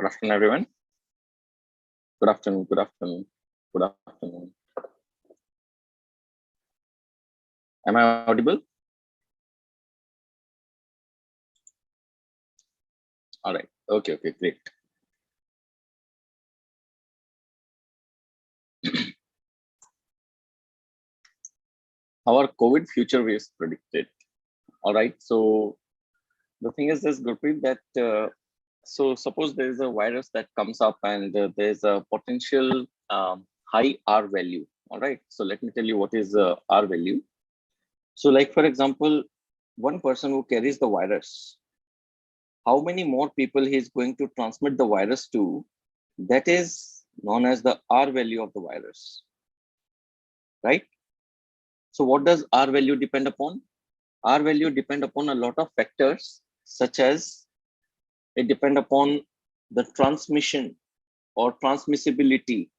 Good afternoon, everyone. Good afternoon, good afternoon, good afternoon. Am I audible? All right. Okay, great. Our COVID future is predicted. All right. So the thing is this, Gurpreet, that so suppose there is a virus that comes up and there's a potential high R value. All right. So let me tell you what is R value. So like, for example, one person who carries the virus, how many more people he is going to transmit the virus to, that is known as the R value of the virus, right? So what does R value depend upon? R value depend upon a lot of factors, such as it depend upon the transmission or transmissibility,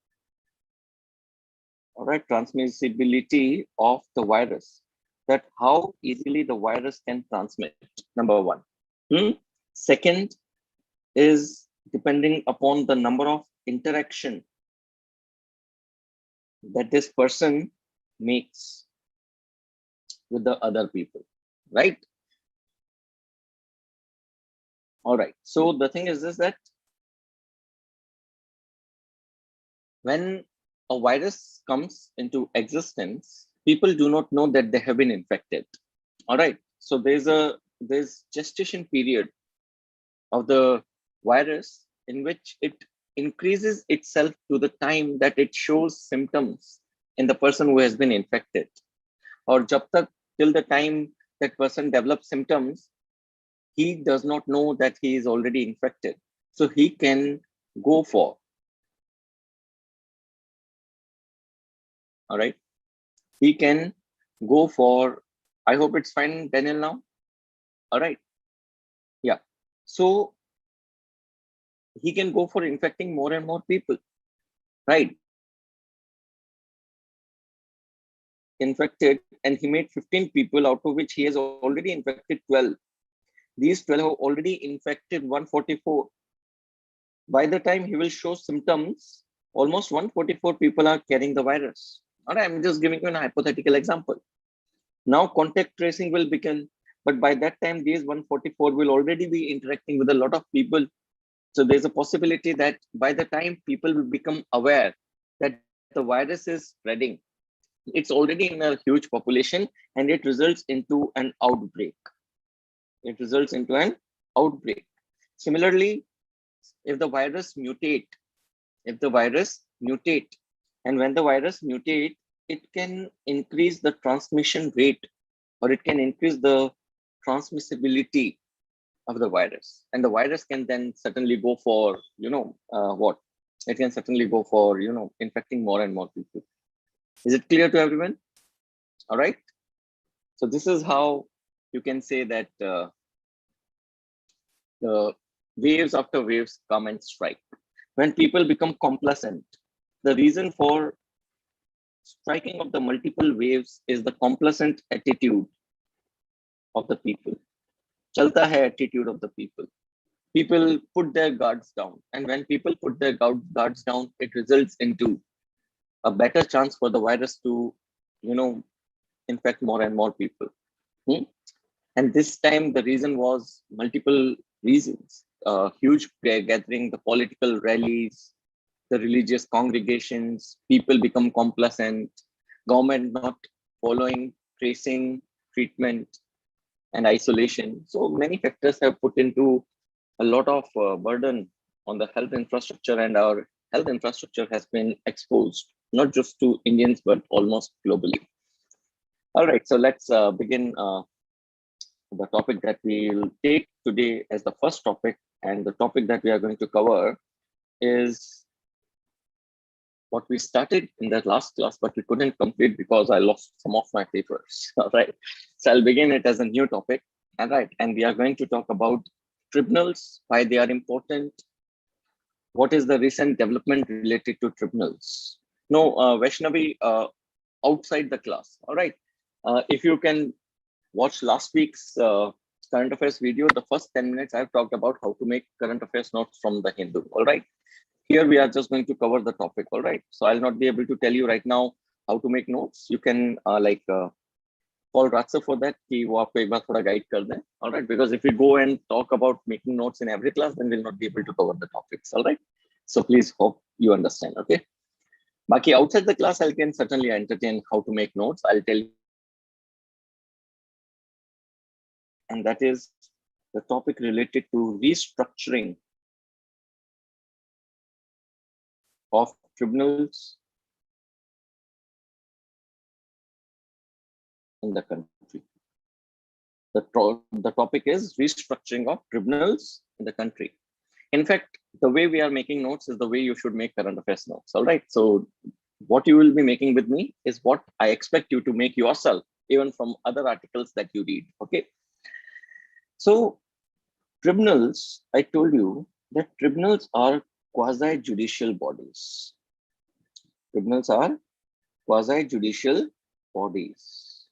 all right, transmissibility of the virus, that how easily the virus can transmit, number one. Second is depending upon the number of interaction that this person makes with the other people, right? All right. So the thing is this, that when a virus comes into existence, people do not know that they have been infected. All right. So there's gestation period of the virus in which it increases itself to the time that it shows symptoms in the person who has been infected. Or jab tak, till the time that person develops symptoms, he does not know that he is already infected. So he can go for, all right, he can go for, I hope it's fine, Daniel, now. All right. Yeah. So he can go for infecting more and more people, right? Infected, and he made 15 people, out of which he has already infected 12. These 12 have already infected 144. By the time he will show symptoms, almost 144 people are carrying the virus. All right, I'm just giving you an hypothetical example. Now contact tracing will begin, but by that time, these 144 will already be interacting with a lot of people. So there's a possibility that by the time people will become aware that the virus is spreading, it's already in a huge population, and it results into an outbreak. It results into an outbreak. Similarly, if the virus mutate, and when the virus mutate, it can increase the transmission rate, or it can increase the transmissibility of the virus, and the virus can then certainly go for, what? It can certainly go for, infecting more and more people. Is it clear to everyone? All right. So this is how you can say that the waves after waves come and strike. When people become complacent, the reason for striking of the multiple waves is the complacent attitude of the people. Chalta hai attitude of the people. People put their guards down, and when people put their guards down, it results into a better chance for the virus to, infect more and more people. And this time the reason was multiple reasons: huge gathering, the political rallies, the religious congregations, people become complacent, government not following tracing, treatment, and isolation. So many factors have put into a lot of burden on the health infrastructure, and our health infrastructure has been exposed, not just to Indians, but almost globally. All right, so let's begin the topic that we'll take today as the first topic. And the topic that we are going to cover is what we started in that last class, but we couldn't complete because I lost some of my papers. All right, so I'll begin it as a new topic. All right, and we are going to talk about tribunals, why they are important, what is the recent development related to tribunals. No, Vaishnavi, outside the class. All right, if you can watch last week's current affairs video, the first 10 minutes I've talked about how to make current affairs notes from the Hindu. All right. Here we are just going to cover the topic. All right. So I'll not be able to tell you right now how to make notes. You can call Raj for that. कि वो आपको एक बार थोड़ा guide कर दें. All right. Because if we go and talk about making notes in every class, then we'll not be able to cover the topics. All right. So please hope you understand. Okay. Baki outside the class, I can certainly entertain how to make notes. I'll tell you. And that is the topic related to restructuring of tribunals in the country. The topic is restructuring of tribunals in the country. In fact, the way we are making notes is the way you should make current affairs notes. All right. So what you will be making with me is what I expect you to make yourself, even from other articles that you read. Okay. So tribunals, I told you that tribunals are quasi-judicial bodies. Tribunals are quasi-judicial bodies.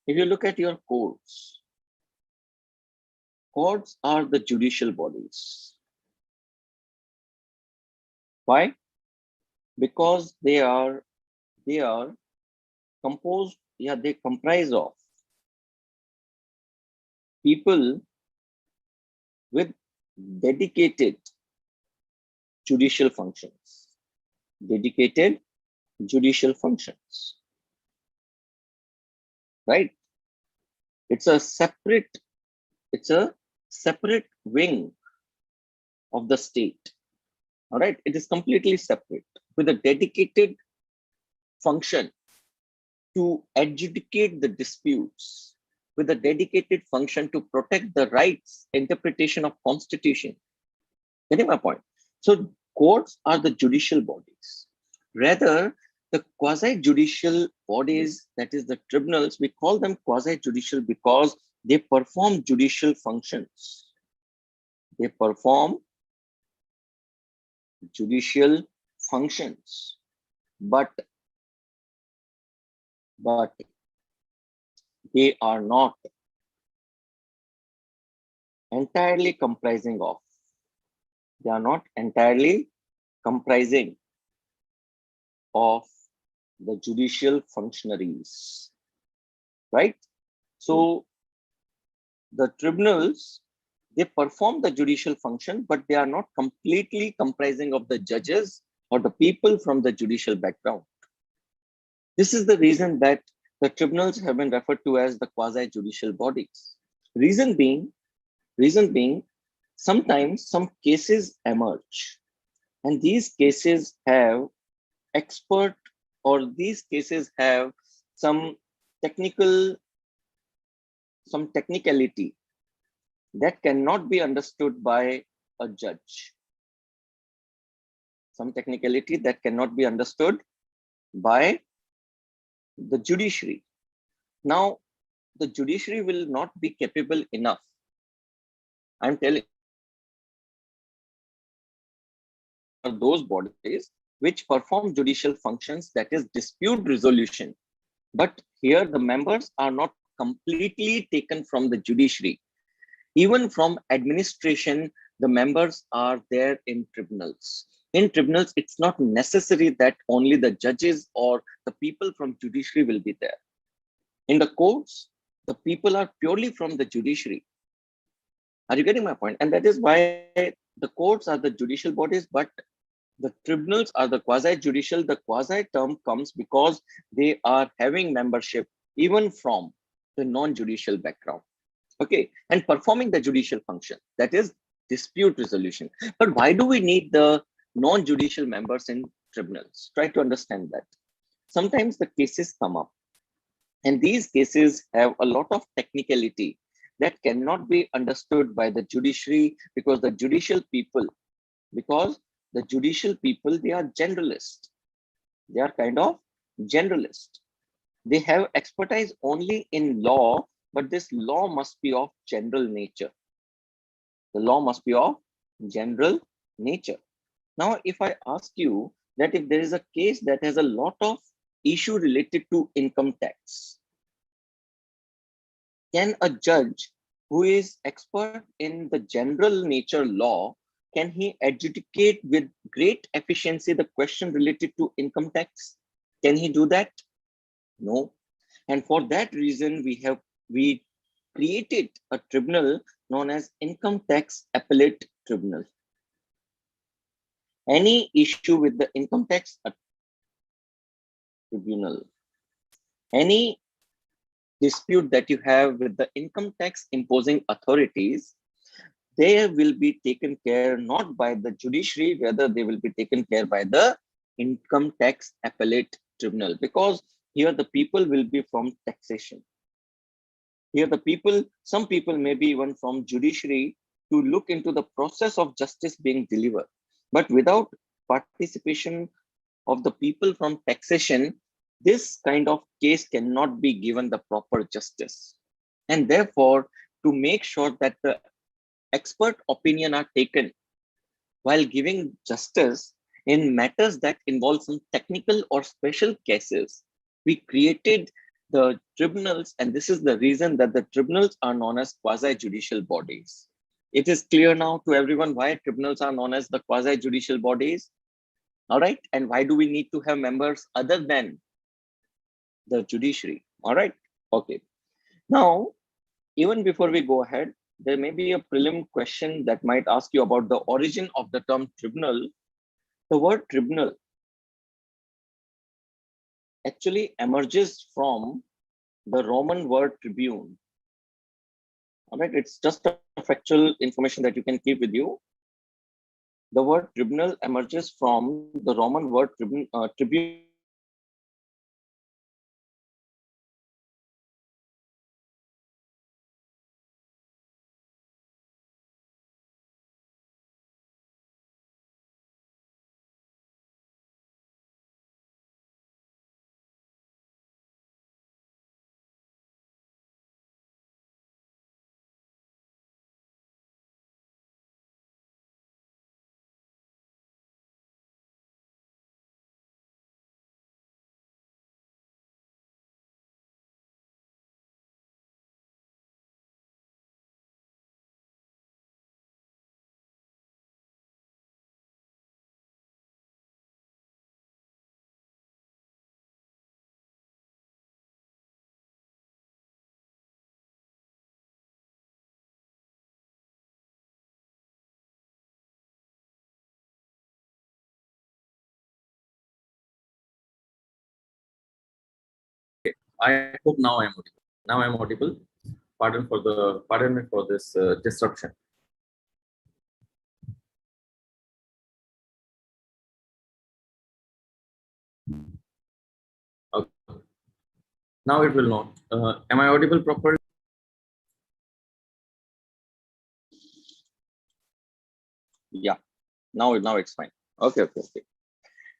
If you look at your courts, courts are the judicial bodies. Why? Because they composed, they comprise of people with dedicated judicial functions. Dedicated judicial functions. Right? It's a separate wing of the state. All right, it is completely separate with a dedicated function to adjudicate the disputes, with a dedicated function to protect the rights, interpretation of constitution. Getting my point? So courts are the judicial bodies. Rather, the quasi-judicial bodies, that is the tribunals, we call them quasi-judicial because they perform judicial functions. They perform judicial functions, but they are not entirely comprising of. They are not entirely comprising of the judicial functionaries, right? So the tribunals, they perform the judicial function, but they are not completely comprising of the judges or the people from the judicial background. This is the reason that the tribunals have been referred to as the quasi-judicial bodies. Reason being, sometimes some cases emerge, and these cases have these cases have some technicality that cannot be understood by a judge. Some technicality that cannot be understood by the judiciary. Now, the judiciary will not be capable enough. I'm telling those bodies which perform judicial functions, that is dispute resolution. But here the members are not completely taken from the judiciary. Even from administration, the members are there in tribunals. In tribunals, it's not necessary that only the judges or the people from judiciary will be there. In the courts, the people are purely from the judiciary. Are you getting my point? And that is why the courts are the judicial bodies, but the tribunals are the quasi-judicial. The quasi term comes because they are having membership even from the non-judicial background. Okay, and performing the judicial function, that is dispute resolution. But why do we need the non-judicial members in tribunals? Try to understand that. Sometimes the cases come up, and these cases have a lot of technicality that cannot be understood by the judiciary because the judicial people, they are generalists. They are kind of generalist. They have expertise only in law, but this law must be of general nature. The law must be of general nature. Now, if I ask you that if there is a case that has a lot of issue related to income tax, Can a judge who is expert in the general nature law, can he adjudicate with great efficiency the question related to income tax? Can he do that? No. And for that reason, we created a tribunal known as Income Tax Appellate Tribunal. Any issue with the income tax tribunal, any dispute that you have with the income tax imposing authorities, they will be taken care not by the judiciary, rather they will be taken care by the Income Tax Appellate Tribunal, because here the people will be from taxation. Here the people, some people may be even from judiciary to look into the process of justice being delivered. But without participation of the people from taxation, this kind of case cannot be given the proper justice. And therefore, to make sure that the expert opinion are taken while giving justice in matters that involve some technical or special cases, we created the tribunals, and this is the reason that the tribunals are known as quasi-judicial bodies. It is clear now to everyone why tribunals are known as the quasi-judicial bodies. All right, and why do we need to have members other than the judiciary? All right, okay. Now, even before we go ahead, there may be a prelim question that might ask you about the origin of the term tribunal. The word tribunal actually emerges from the Roman word tribune. All right, it's just a factual information that you can keep with you. The word tribunal emerges from the Roman word tribune. I hope now I'm audible. Now I'm audible. Pardon me for this disruption. Okay. Now it will not. Am I audible properly? Yeah, now it's fine. Okay.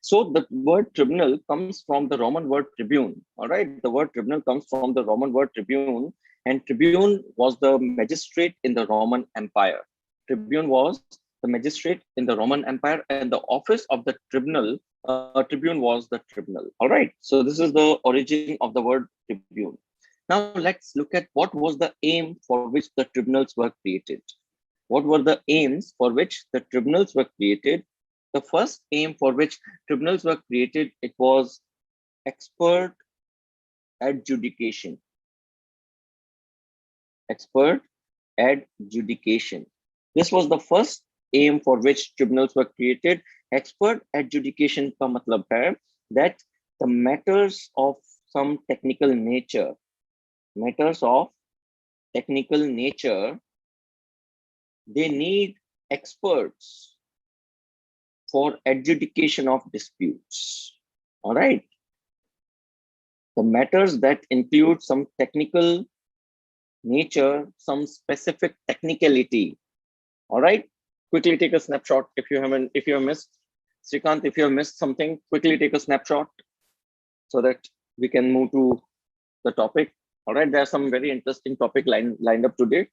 So the word tribunal comes from the Roman word tribune. All right, the word tribunal comes from the Roman word tribune, and tribune was the magistrate in the Roman Empire. Tribune was the magistrate in the Roman Empire, and the office of the tribune was the tribunal. All right, so this is the origin of the word tribune. Now let's look at what was the aim for which the tribunals were created. What were the aims for which the tribunals were created? The first aim for which tribunals were created, it was expert adjudication. Expert adjudication. This was the first aim for which tribunals were created. Expert adjudication का मतलब है that the matters of some technical nature, they need experts for adjudication of disputes. All right. The matters that include some technical nature, some specific technicality. All right. Quickly take a snapshot if you have missed. Srikanth, if you have missed something, quickly take a snapshot so that we can move to the topic. All right. There's some very interesting topic lined up today.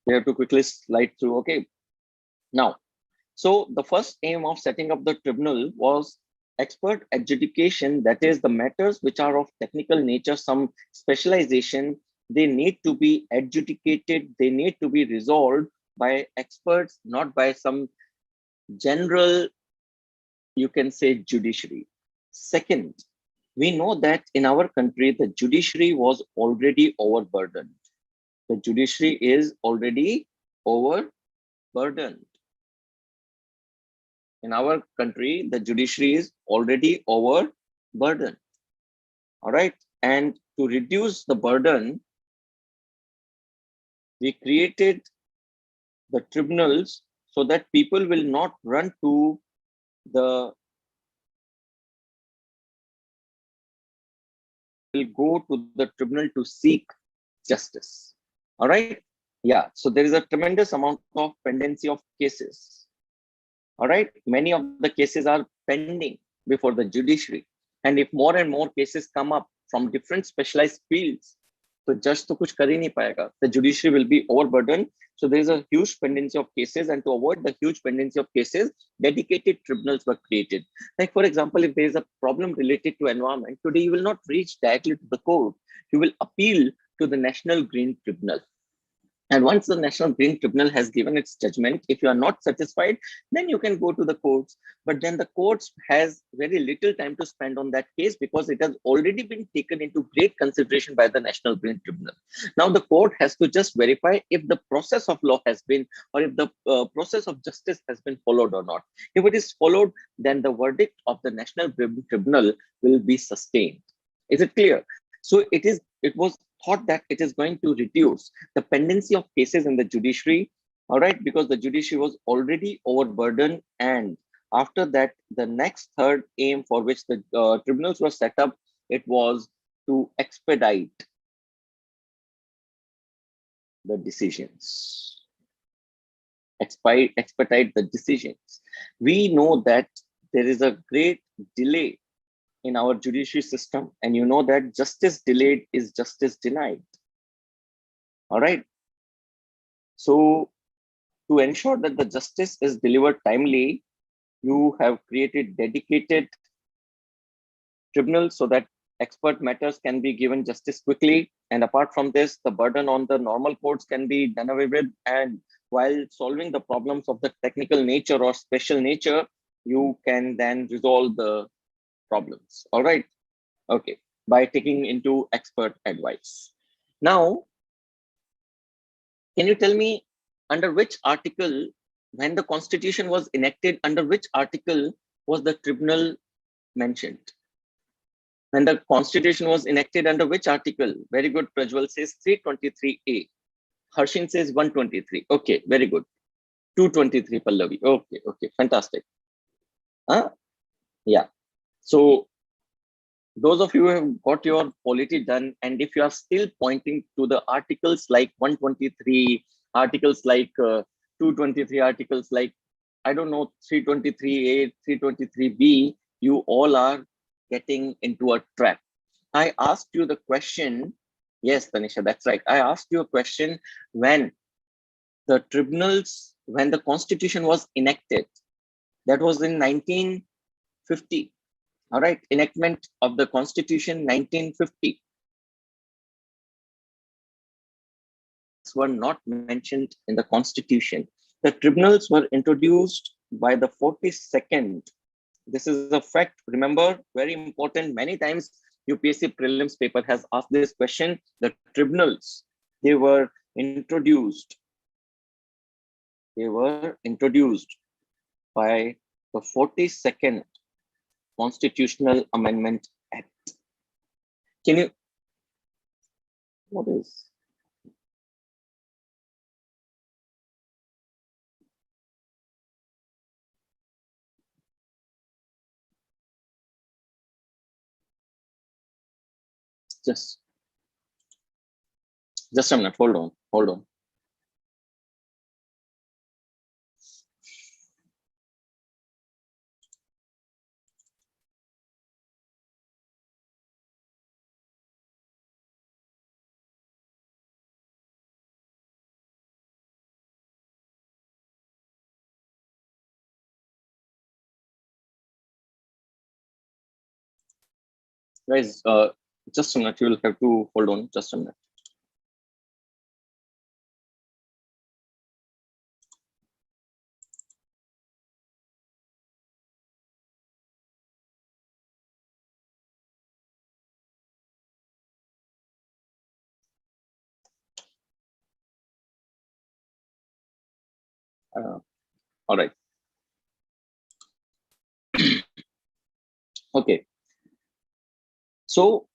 We have to quickly slide through. Okay. Now, so the first aim of setting up the tribunal was expert adjudication, that is the matters which are of technical nature, some specialization, they need to be adjudicated, they need to be resolved by experts, not by some general, you can say, judiciary. Second, we know that in our country, the judiciary was already overburdened. The judiciary is already overburdened. In our country, the judiciary is already overburdened. All right. And to reduce the burden, we created the tribunals so that people will not run to the will go to the tribunal to seek justice. All right. Yeah. So there is a tremendous amount of pendency of cases. All right. Many of the cases are pending before the judiciary. And if more and more cases come up from different specialized fields, so judge to kuch kar hi nahi payega. The judiciary will be overburdened. So there is a huge pendency of cases, and to avoid the huge pendency of cases, dedicated tribunals were created. Like, for example, if there is a problem related to environment, today you will not reach directly to the court. You will appeal to the National Green Tribunal. And once the National Green Tribunal has given its judgment, if you are not satisfied, then you can go to the courts. But then the courts has very little time to spend on that case because it has already been taken into great consideration by the National Green Tribunal. Now the court has to just verify if the process of law has been, or if the process of justice has been followed or not. If it is followed, then the verdict of the National Green Tribunal will be sustained. Is it clear? So it was thought that it is going to reduce the pendency of cases in the judiciary, all right, because the judiciary was already overburdened. And after that, the next third aim for which the tribunals were set up, it was to expedite the decisions. Expedite the decisions. We know that there is a great delay in our judiciary system, and you know that justice delayed is justice denied. All right. So to ensure that the justice is delivered timely, you have created dedicated tribunals so that expert matters can be given justice quickly. And apart from this, the burden on the normal courts can be done away with. And while solving the problems of the technical nature or special nature, you can then resolve the problems. All right. Okay. By taking into expert advice. Now, can you tell me under which article, when the constitution was enacted, under which article was the tribunal mentioned? When the constitution was enacted, under which article? Very good. Prajwal says 323A. Harshin says 123. Okay, very good. 223 Pallavi. Okay, okay, fantastic. Yeah. So those of you who have got your polity done, and if you are still pointing to the articles like 123, articles like 223, articles like, I don't know, 323A, 323B, you all are getting into a trap. I asked you the question, yes, Tanisha, that's right. I asked you a question when the tribunals, when the constitution was enacted, that was in 1950. All right, enactment of the Constitution 1950 were not mentioned in the Constitution. The tribunals were introduced by the 42nd. This is a fact. Remember, very important. Many times UPSC prelims paper has asked this question. The tribunals, they were introduced. They were introduced by the 42nd Constitutional Amendment Act. Can you, what is? Just a minute, hold on. Guys, just a minute, you will have to hold on just a minute. All right. Okay. So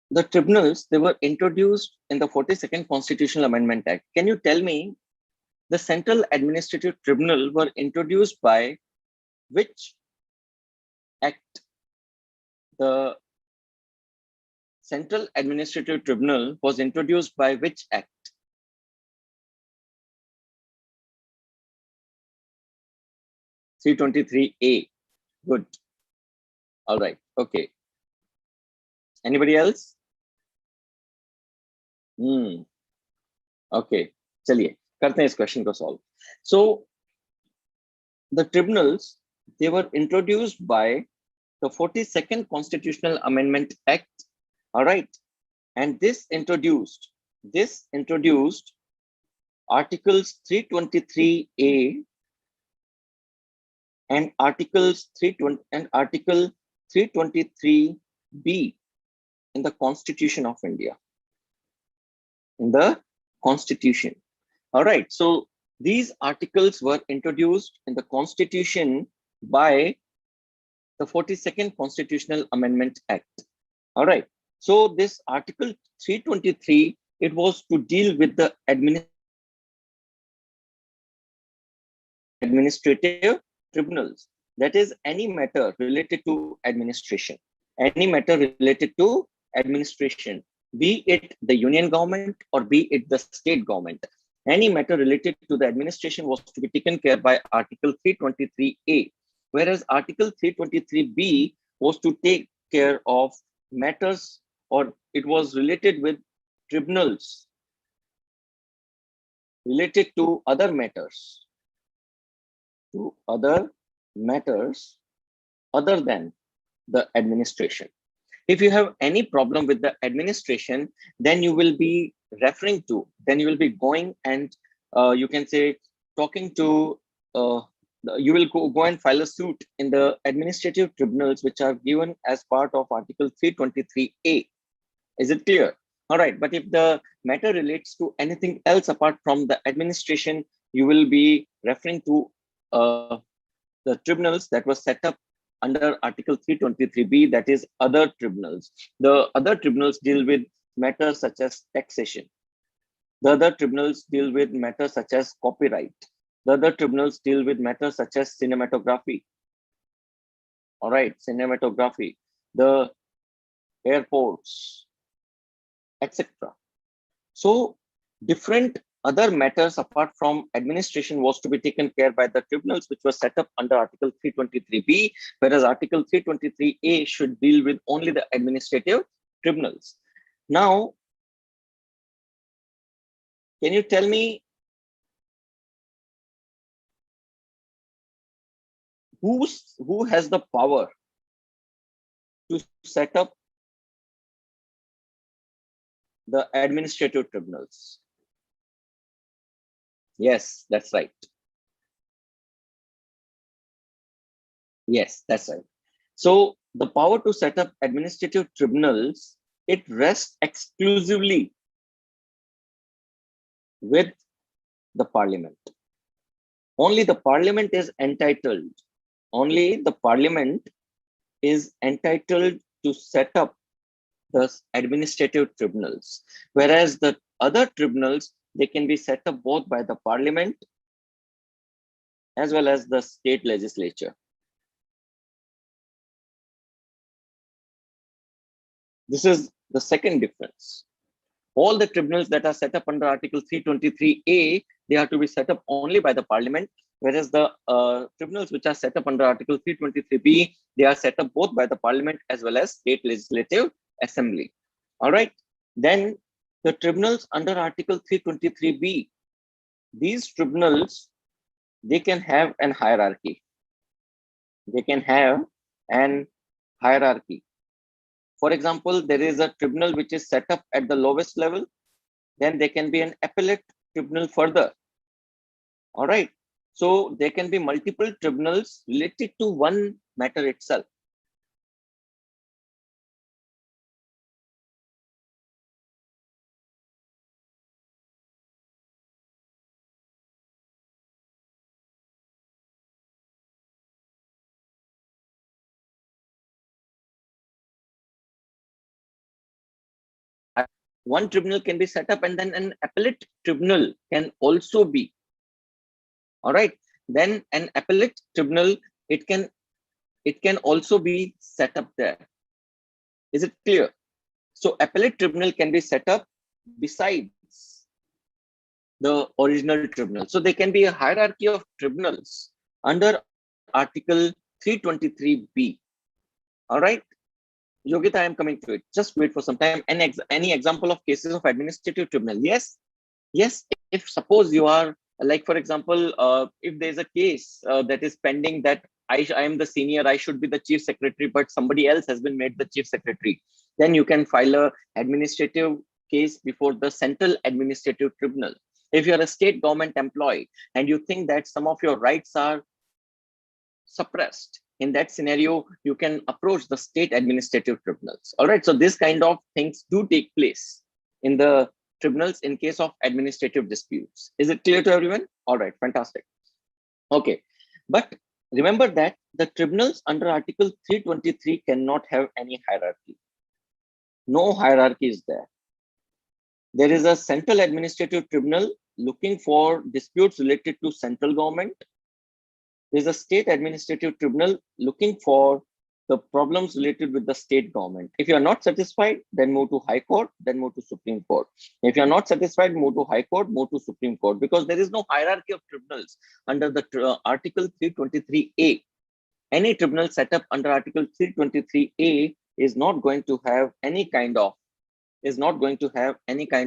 the tribunals, they were introduced in the 42nd Constitutional Amendment Act. Can you tell me the Central Administrative Tribunal were introduced by which act? The Central Administrative Tribunal was introduced by which act? 323A. Good. All right. Okay. Anybody else? Okay. चलिए करते हैं इस question को solve. So the tribunals, they were introduced by the 42nd Constitutional Amendment Act. All right. And this introduced Articles 323A and Articles 320 and Article 323B in the Constitution of India. In the Constitution. All right. So these articles were introduced in the Constitution by the 42nd Constitutional Amendment Act. All right. So this Article 323, it was to deal with the administrative tribunals. That is any matter related to administration. Any matter related to administration, be it the union government or be it the state government. Any matter related to the administration was to be taken care by Article 323A, whereas Article 323B was to take care of matters, or it was related with tribunals related to other matters, other other than the administration. If you have any problem with the administration, then you will be going and you can say talking to, you will go and file a suit in the administrative tribunals, which are given as part of Article 323A. Is it clear? All right. But if the matter relates to anything else apart from the administration, you will be referring to the tribunals that were set up under Article 323B, that is other tribunals. The other tribunals deal with matters such as taxation. The other tribunals deal with matters such as copyright. The other tribunals deal with matters such as cinematography. All right, cinematography, the airports, etc. So different other matters apart from administration was to be taken care by the tribunals, which was set up under Article 323B, whereas Article 323A should deal with only the administrative tribunals. Now, can you tell me who has the power to set up the administrative tribunals? Yes, that's right. Yes, that's right. So the power to set up administrative tribunals, it rests exclusively with the parliament. Only the parliament is entitled. Only the parliament is entitled to set up the administrative tribunals, whereas the other tribunals, they can be set up both by the parliament as well as the state legislature. This is the second difference. All the tribunals that are set up under Article 323A, they are to be set up only by the parliament, whereas the tribunals which are set up under Article 323B, they are set up both by the parliament as well as state legislative assembly. All right. Then the tribunals under Article 323B, these tribunals, they can have an hierarchy. They can have an hierarchy. For example, there is a tribunal which is set up at the lowest level. Then there can be an appellate tribunal further. All right. So there can be multiple tribunals related to one matter itself. one tribunal can be set up, and then an appellate tribunal can also be. All right. Then an appellate tribunal, it can also be set up there. Is it clear? So appellate tribunal can be set up besides the original tribunal. So there can be a hierarchy of tribunals under Article 323B. All right. Yogita, I am coming to it. Just wait for some time. Any example of cases of administrative tribunal? Yes. Yes. If suppose you are, like, for example, if there's a case that is pending that I am the senior, I should be the chief secretary, but somebody else has been made the chief secretary, then you can file a administrative case before the Central Administrative Tribunal. If you are a state government employee and you think that some of your rights are suppressed, in that scenario, you can approach the state administrative tribunals. All right. So this kind of things do take place in the tribunals in case of administrative disputes. Is it clear to everyone? All right. Fantastic. Okay. But remember that the tribunals under Article 323 cannot have any hierarchy. No hierarchy is there. There is a Central Administrative Tribunal looking for disputes related to central government. There's a State Administrative Tribunal looking for the problems related with the state government. If you are not satisfied, then move to High Court, then move to Supreme Court. If you are not satisfied, move to High Court, move to Supreme Court, because there is no hierarchy of tribunals under the Article 323A. Any tribunal set up under Article 323A is not going to have any kind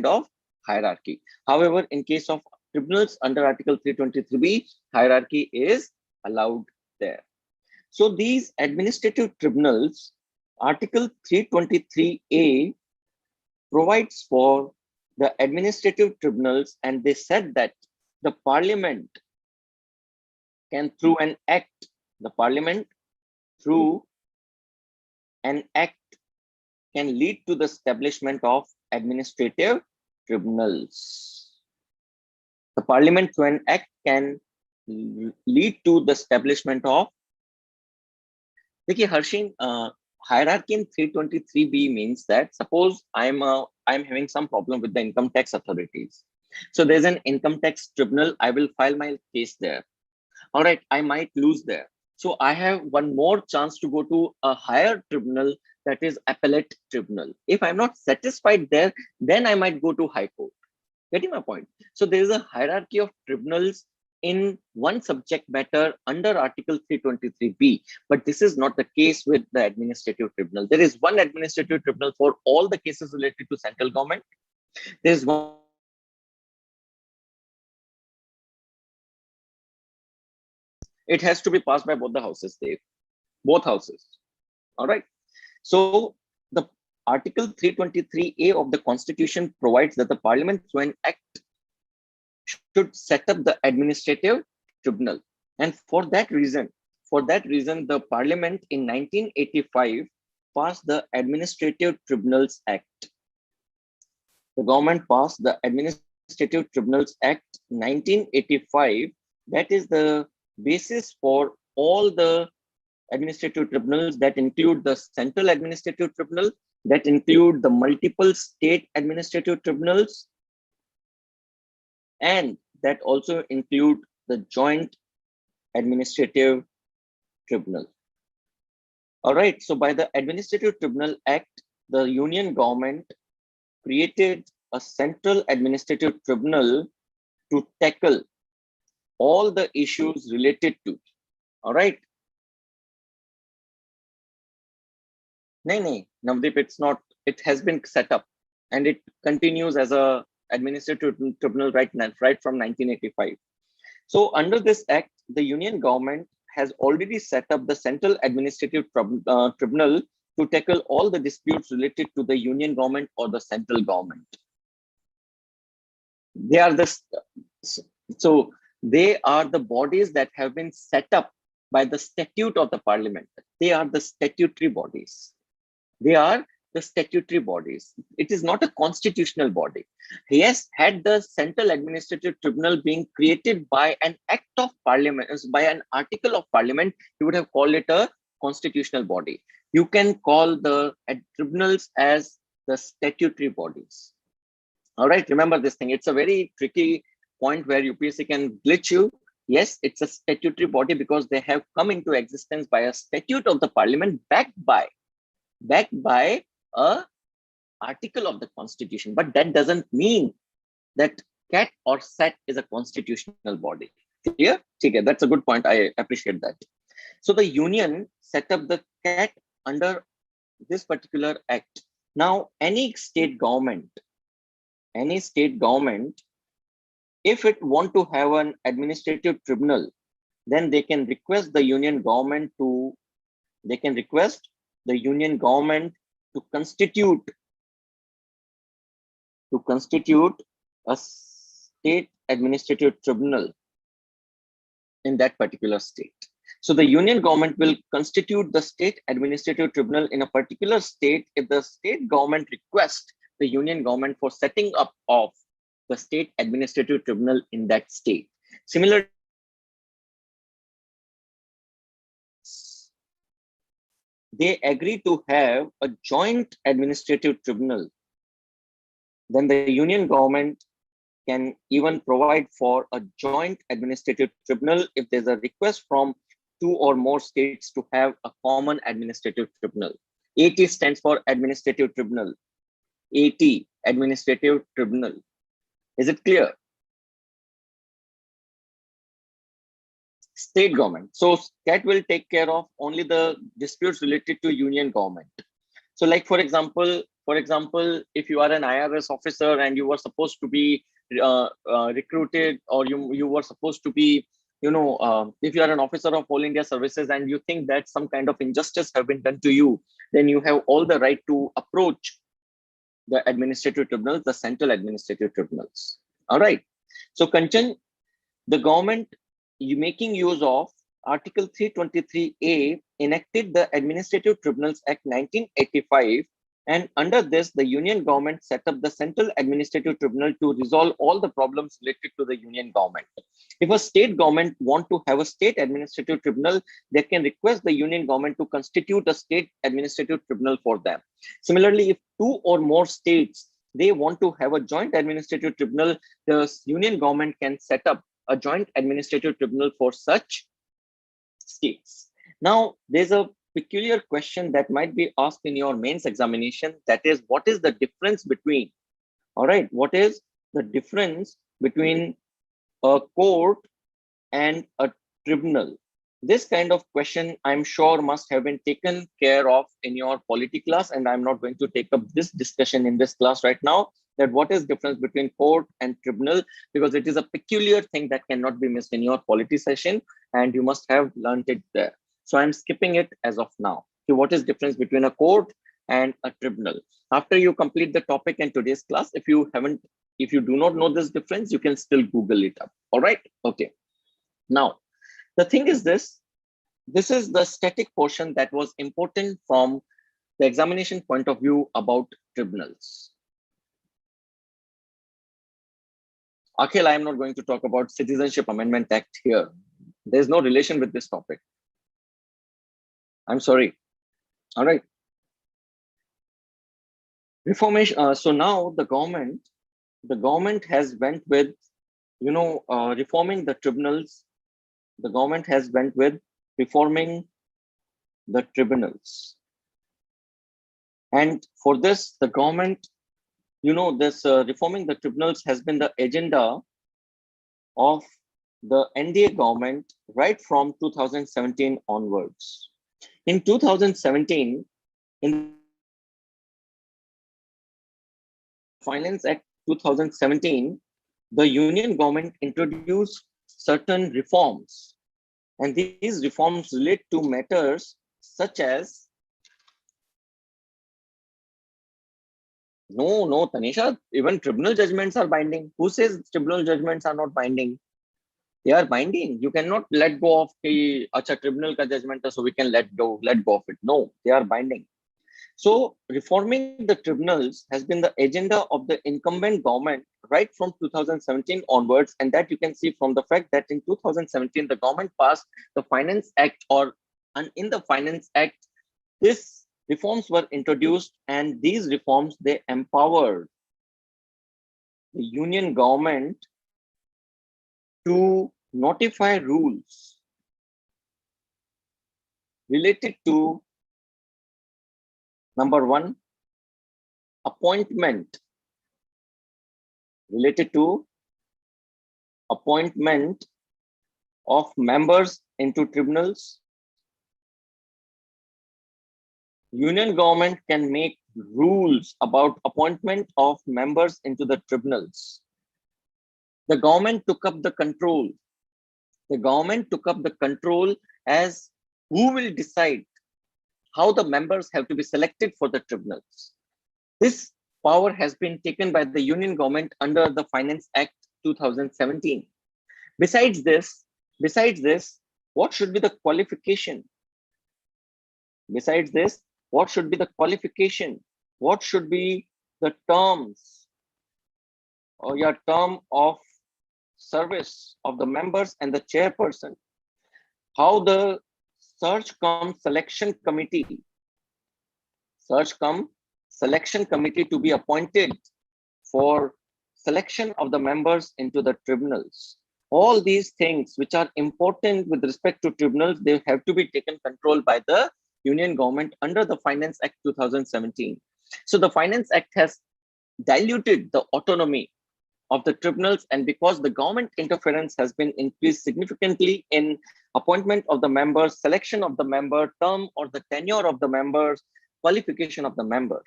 of hierarchy. However, in case of tribunals under Article 323B, hierarchy is allowed there. So these administrative tribunals, Article 323A provides for the administrative tribunals, and they said that the Parliament can, through an act, can lead to the establishment of administrative tribunals. The Parliament, through an act, can lead to the establishment of. देखिए Harshin, hierarchy in 323B means that suppose I'm having some problem with the income tax authorities. So there's an income tax tribunal. I will file my case there. All right, I might lose there. So I have one more chance to go to a higher tribunal, that is appellate tribunal. If I'm not satisfied there, then I might go to High Court. Getting my point? So there is a hierarchy of tribunals in one subject matter under Article 323B, but this is not the case with the administrative tribunal. There is one administrative tribunal for all the cases related to central government. There is one it has to be passed by both the houses, Dave. Both houses. All right. So the Article 323A of the Constitution provides that the Parliament, through an act, should set up the administrative tribunal. And for that reason, the Parliament in 1985 passed the Administrative Tribunals Act. The government passed the Administrative Tribunals Act 1985. That is the basis for all the administrative tribunals, that include the Central Administrative Tribunal, that include the multiple state administrative tribunals, and that also include the Joint Administrative Tribunal. All right, so by the Administrative Tribunal Act, the Union government created a Central Administrative Tribunal to tackle all the issues related to. All right. No, Navdeep, it's not. It has been set up and it continues as a administrative tribunal right from 1985. So under this act, the Union government has already set up the Central Administrative Tribunal to tackle all the disputes related to the Union government or the central government. They are the bodies that have been set up by the statute of the Parliament. They are the statutory bodies. It is not a constitutional body. Yes, had the Central Administrative Tribunal being created by an act of Parliament, by an article of Parliament, you would have called it a constitutional body. You can call the tribunals as the statutory bodies. All right, remember this thing. It's a very tricky point where UPSC can glitch you. Yes, it's a statutory body because they have come into existence by a statute of the parliament backed by a article of the constitution. But that doesn't mean that CAT or SAT is a constitutional body. Clear? Okay, that's a good point. I appreciate that. So the union set up the CAT under this particular act. Now, any state government, if it want to have an administrative tribunal, then they can request the union government to constitute a state administrative tribunal in that particular state. So the union government will constitute the state administrative tribunal in a particular state if the state government requests the union government for setting up of the state administrative tribunal in that state. Similarly, they agree to have a joint administrative tribunal, then the union government can even provide for a joint administrative tribunal if there's a request from 2 or more states to have a common administrative tribunal. AT stands for administrative tribunal. AT, administrative tribunal. Is it clear? State government. So CAT will take care of only the disputes related to union government. So like, for example, if you are an IRS officer and you were supposed to be recruited, or you were supposed to be, if you are an officer of All India Services and you think that some kind of injustice have been done to you, then you have all the right to approach the administrative tribunals, the central administrative tribunals. All right. So Kanchan, the government, making use of Article 323A, enacted the Administrative Tribunals Act 1985, and under this, the union government set up the Central Administrative Tribunal to resolve all the problems related to the union government. If a state government want to have a state administrative tribunal, they can request the union government to constitute a state administrative tribunal for them. Similarly, if 2 or more states, they want to have a joint administrative tribunal, the union government can set up a joint administrative tribunal for such states. Now, there's a peculiar question that might be asked in your mains examination. That is, what is the difference between, all right, what is the difference between a court and a tribunal? This kind of question, I'm sure, must have been taken care of in your polity class, and I'm not going to take up this discussion in this class right now, that what is difference between court and tribunal, because it is a peculiar thing that cannot be missed in your polity session, and you must have learned it there. So I'm skipping it as of now. So what is difference between a court and a tribunal? After you complete the topic in today's class, if you do not know this difference, you can still Google it up. All right. Okay. Now, the thing is this is the static portion that was important from the examination point of view about tribunals. Akhil, I am not going to talk about Citizenship Amendment Act here. There's no relation with this topic. I'm sorry. All right. Reformation. So now the government has went with, reforming the tribunals. The government has went with reforming the tribunals. And for this, the government, this reforming the tribunals has been the agenda of the NDA government right from 2017 onwards. In 2017, in Finance Act 2017, the union government introduced certain reforms, and these reforms relate to matters such as no, Tanisha, even tribunal judgments are binding. Who says tribunal judgments are not binding? They are binding. You cannot let go of the tribunal ka judgment, so we can let go of it. No, they are binding. So reforming the tribunals has been the agenda of the incumbent government right from 2017 onwards, and that you can see from the fact that in 2017 the government passed the Finance Act, and in the Finance Act, these reforms were introduced, and these reforms, they empowered the union government to notify rules related to number one, appointment, related to appointment of members into tribunals. Union government can make rules about appointment of members into the tribunals. The government took up the control. The government took up the control as who will decide how the members have to be selected for the tribunals. This power has been taken by the union government under the Finance Act 2017. Besides this, what should be the qualification? Besides this, what should be the qualification? What should be the terms or your term of service of the members and the chairperson? How the search cum selection committee to be appointed for selection of the members into the tribunals. All these things which are important with respect to tribunals, they have to be taken control by the union government under the Finance Act 2017. So the Finance Act has diluted the autonomy of the tribunals, and because the government interference has been increased significantly in appointment of the members, selection of the member, term or the tenure of the members, qualification of the members.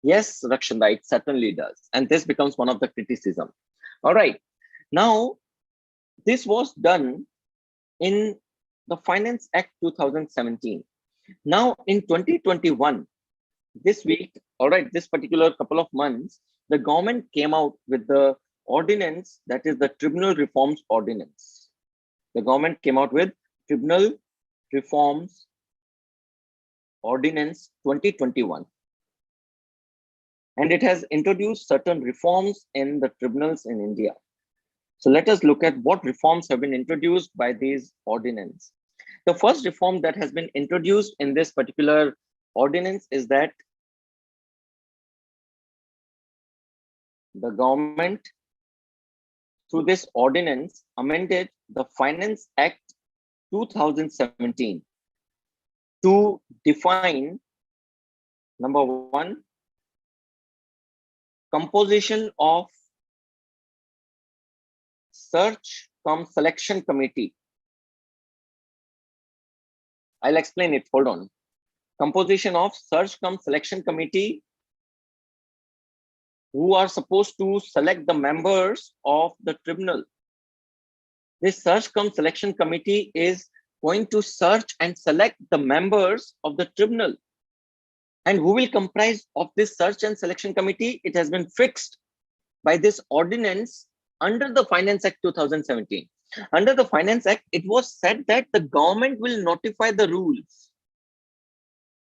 Yes, Rakshanda, it certainly does. And this becomes one of the criticism. All right. Now, this was done in the Finance Act 2017. Now, in 2021, this week, all right, this particular couple of months, the government came out with the ordinance, that is the Tribunal Reforms Ordinance. The government came out with Tribunal Reforms Ordinance 2021. And it has introduced certain reforms in the tribunals in India. So let us look at what reforms have been introduced by these ordinance. The first reform that has been introduced in this particular ordinance is that the government, through this ordinance, amended the Finance Act 2017 to define, number one, composition of search cum selection committee. I'll explain it, hold on. Composition of search cum selection committee who are supposed to select the members of the tribunal. This search cum selection committee is going to search and select the members of the tribunal. And who will comprise of this search and selection committee? It has been fixed by this ordinance under the Finance Act 2017. Under the Finance Act, it was said that the government will notify the rules.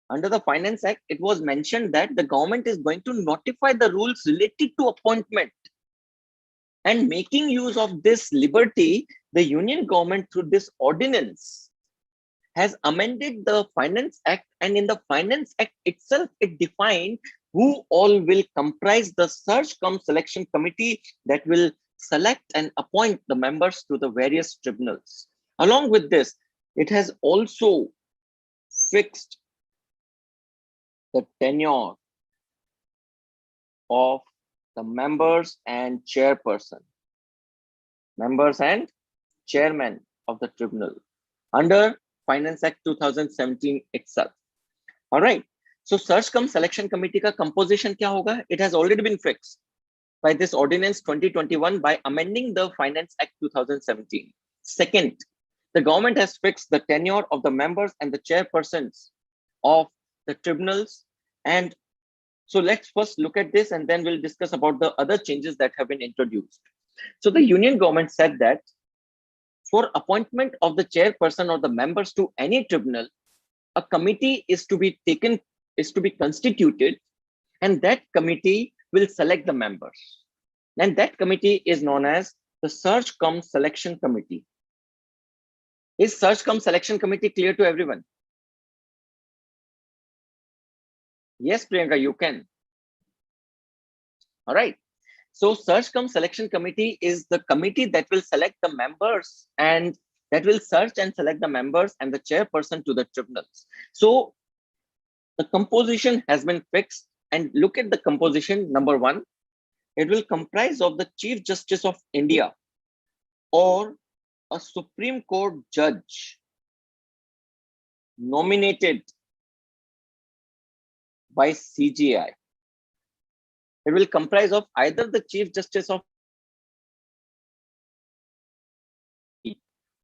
Under the Finance Act, it was mentioned that the government is going to notify the rules related to appointment. And making use of this liberty, the union government through this ordinance has amended the Finance Act, and in the Finance Act itself, it defined who all will comprise the search cum selection committee that will select and appoint the members to the various tribunals. Along with this, it has also fixed the tenure of the members and chairperson, members and chairman of the tribunal under Finance Act 2017 itself. All right. So search cum selection committee ka composition kya hoga? It has already been fixed by this ordinance 2021 by amending the Finance Act 2017. Second, the government has fixed the tenure of the members and the chairpersons of the tribunals. And so let's first look at this, and then we'll discuss about the other changes that have been introduced. So the union government said that for appointment of the chairperson or the members to any tribunal, a committee is to be constituted, and that committee will select the members. And that committee is known as the Search cum Selection Committee. Is Search cum Selection Committee clear to everyone? Yes, Priyanka, you can. All right. So search cum selection committee is the committee that will select the members and that will search and select the members and the chairperson to the tribunals. So the composition has been fixed, and look at the composition. Number one, it will comprise of the Chief Justice of India or a Supreme Court judge nominated by CGI. It will comprise of either the Chief Justice of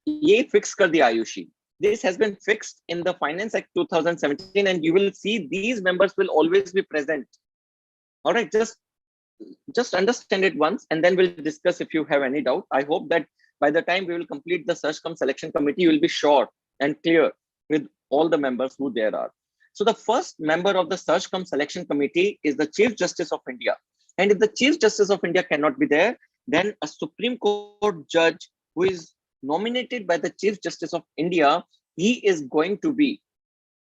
ये fix कर दिया Ayushi. This has been fixed in the Finance Act 2017, and you will see these members will always be present. All right, just understand it once, and then we'll discuss if you have any doubt. I hope that by the time we will complete the search cum selection committee, you will be sure and clear with all the members who there are. So the first member of the search cum selection committee is the Chief Justice of India. And if the Chief Justice of India cannot be there, then a Supreme Court judge who is nominated by the Chief Justice of India, he is going to be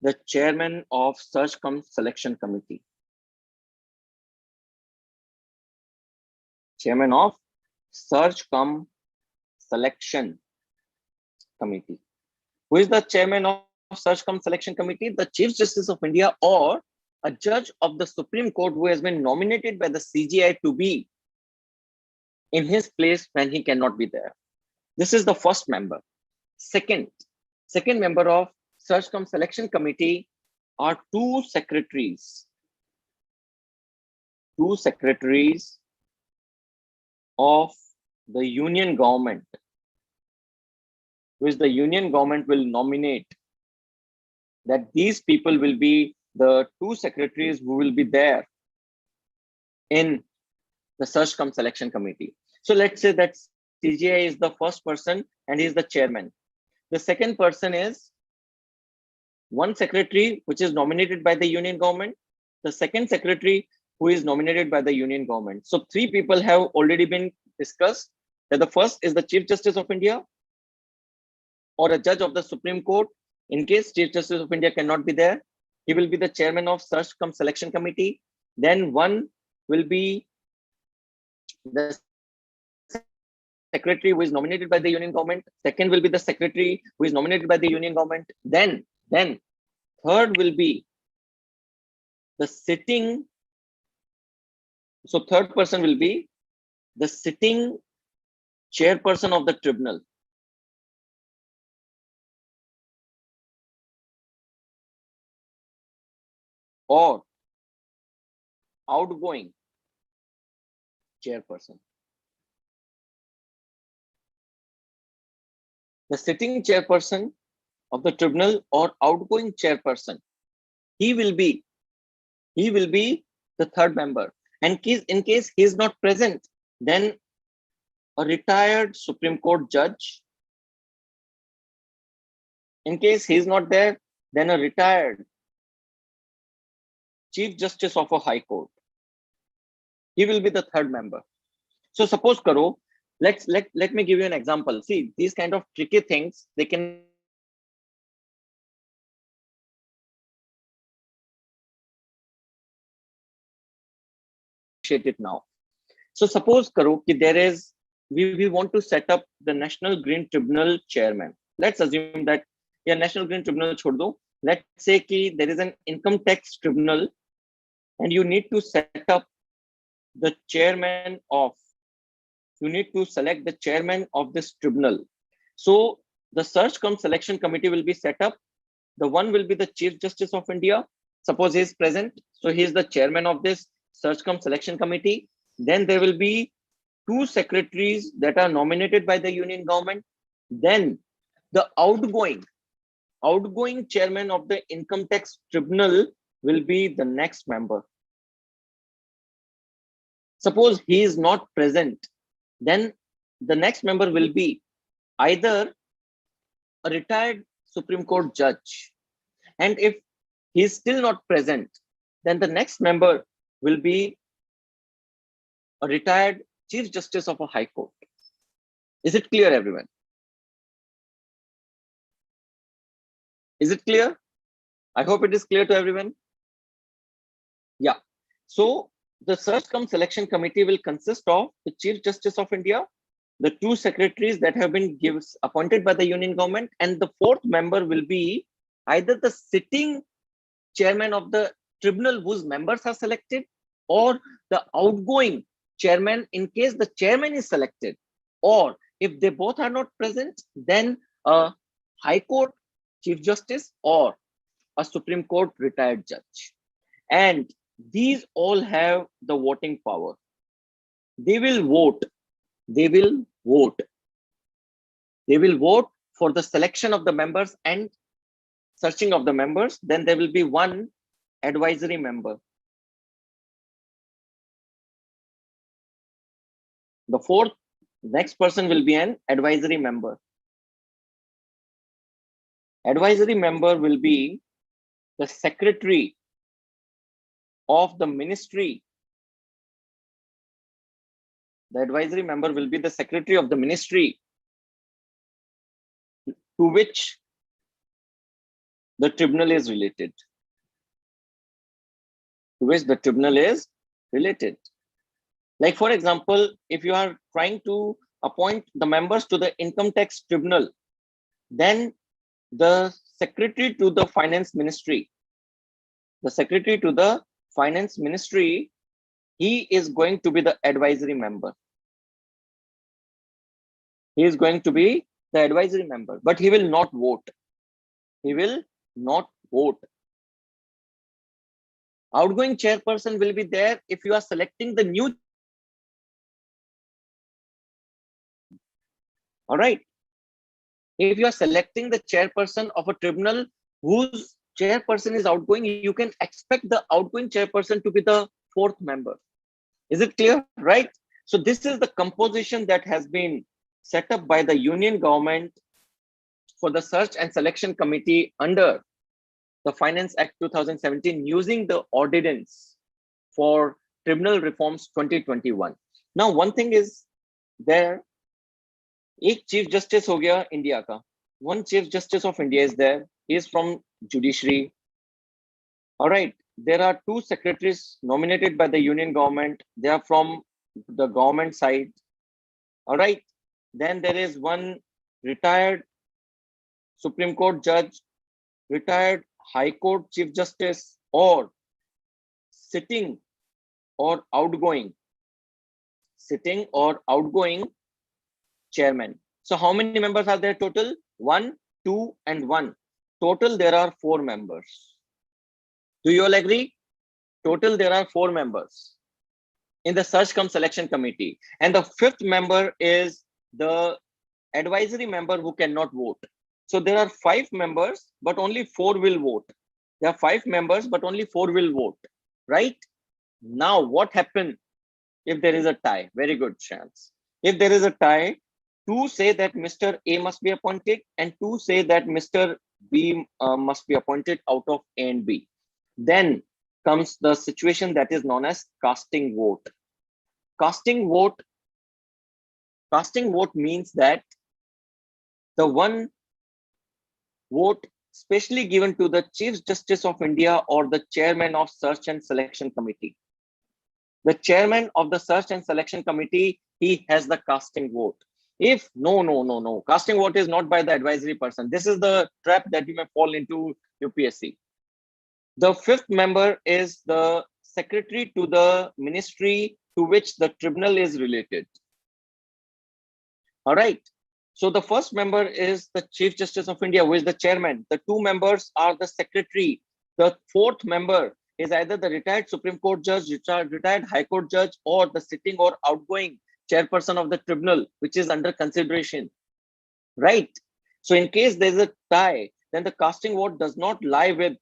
the chairman of search cum selection committee. Chairman of search cum selection committee. Who is the chairman of search cum selection committee? The Chief Justice of India or a judge of the Supreme Court who has been nominated by the CGI to be in his place when he cannot be there. This is the first member. Second member of search cum selection committee are two secretaries of the union government, which the union government will nominate. That these people will be the two secretaries who will be there in the search cum selection committee. So let's say that CGI is the first person and he is the chairman. The second person is one secretary which is nominated by the union government, the second secretary who is nominated by the union government. So three people have already been discussed. That the first is the Chief Justice of India or a judge of the Supreme Court. In case Chief Justice of India cannot be there, he will be the chairman of search cum selection committee. Then one will be the secretary who is nominated by the union government. Second will be the secretary who is nominated by the union government. Then third will be the sitting. So third person will be the sitting chairperson of the tribunal. Or outgoing chairperson. The sitting chairperson of the tribunal or outgoing chairperson, he will be the third member. And in case he is not present, then a retired Supreme Court judge. In case he is not there, then a retired Chief Justice of a High Court. He will be the third member. So suppose karo, let me give you an example. See, these kind of tricky things, they can appreciate it now. So suppose karo ki there is, we want to set up the National Green Tribunal chairman. Let's assume that National Green Tribunal chhod do. Let's say ki there is an income tax tribunal and you need to set up the chairman of, you need to select the chairman of this tribunal. So the search cum selection committee will be set up. The one will be the Chief Justice of India. Suppose he is present. So he is the chairman of this search cum selection committee. Then there will be two secretaries that are nominated by the union government. Then the outgoing chairman of the income tax tribunal will be the next member. Suppose he is not present, then the next member will be either a retired Supreme Court judge. And if he is still not present, then the next member will be a retired Chief Justice of a High Court. Is it clear, everyone? Is it clear? I hope it is clear to everyone. Yeah. So the search cum selection committee will consist of the Chief Justice of India, the two secretaries that have been appointed by the union government, and the fourth member will be either the sitting chairman of the tribunal whose members are selected, or the outgoing chairman in case the chairman is selected, or if they both are not present, then a high court chief justice or a Supreme Court retired judge. And these all have the voting power. They will vote. They will vote. They will vote for the selection of the members and searching of the members. Then there will be one advisory member. The fourth, next person will be an advisory member. Advisory member will be the secretary of the ministry. The advisory member will be the secretary of the ministry to which the tribunal is related. To which the tribunal is related. Like, for example, if you are trying to appoint the members to the income tax tribunal, then the secretary to the finance ministry, he is going to be the advisory member. He is going to be the advisory member, but he will not vote. He will not vote. Outgoing chairperson will be there if you are selecting the new. All right. If you are selecting the chairperson of a tribunal whose chairperson is outgoing, you can expect the outgoing chairperson to be the fourth member. Is it clear? Right? So this is the composition that has been set up by the union government for the search and selection committee under the Finance Act 2017 using the Ordinance for Tribunal Reforms 2021. Now, one thing is there, एक chief justice हो गया India का, one chief justice of India is there, he is from judiciary. All right, there are two secretaries nominated by the union government, they are from the government side. All right, then there is one retired Supreme Court judge, retired High Court chief justice, or sitting or outgoing chairman. So how many members are there total? 1, 2, and 1. Total there are 4 members. Do you all agree? Total there are 4 members in the search cum selection committee, and the 5th member is the advisory member who cannot vote. So there are 5 members, but only 4 will vote. There are 5 members, but only 4 will vote. Right? Now, what happens if there is a tie? Very good chance. If there is a tie, 2 say that Mr. A must be appointed, and 2 say that Mr. B must be appointed out of A and B. Then comes the situation that is known as casting vote. Casting vote means that the one vote specially given to the Chief Justice of India or the chairman of Search and Selection Committee. The chairman of the Search and Selection Committee, he has the casting vote. If no, casting vote is not by the advisory person. This is the trap that you may fall into UPSC. The 5th member is the secretary to the ministry to which the tribunal is related. All right. So the first member is the Chief Justice of India, who is the chairman. The 2 members are the secretary. The 4th member is either the retired Supreme Court judge, retired High Court judge, or the sitting or outgoing chairperson of the tribunal, which is under consideration. Right? So in case there's a tie, then the casting vote does not lie with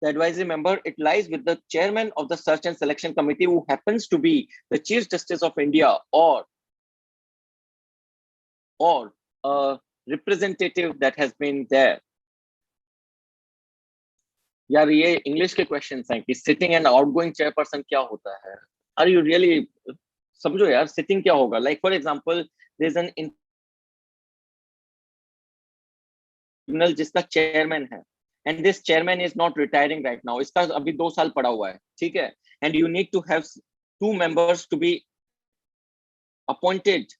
the advisory member, it lies with the chairman of the Search and Selection Committee, who happens to be the Chief Justice of India or a representative that has been there. यार ये English के questions हैं कि sitting and outgoing chairperson क्या होता है. Are you really समझो यार सिटिंग क्या होगा. Like for example there is an tribunal जिसका चेयरमैन है, and this chairman is not retiring right now. इसका अभी 2 साल पड़ा हुआ है, ठीक है. and you need to have two members to be appointed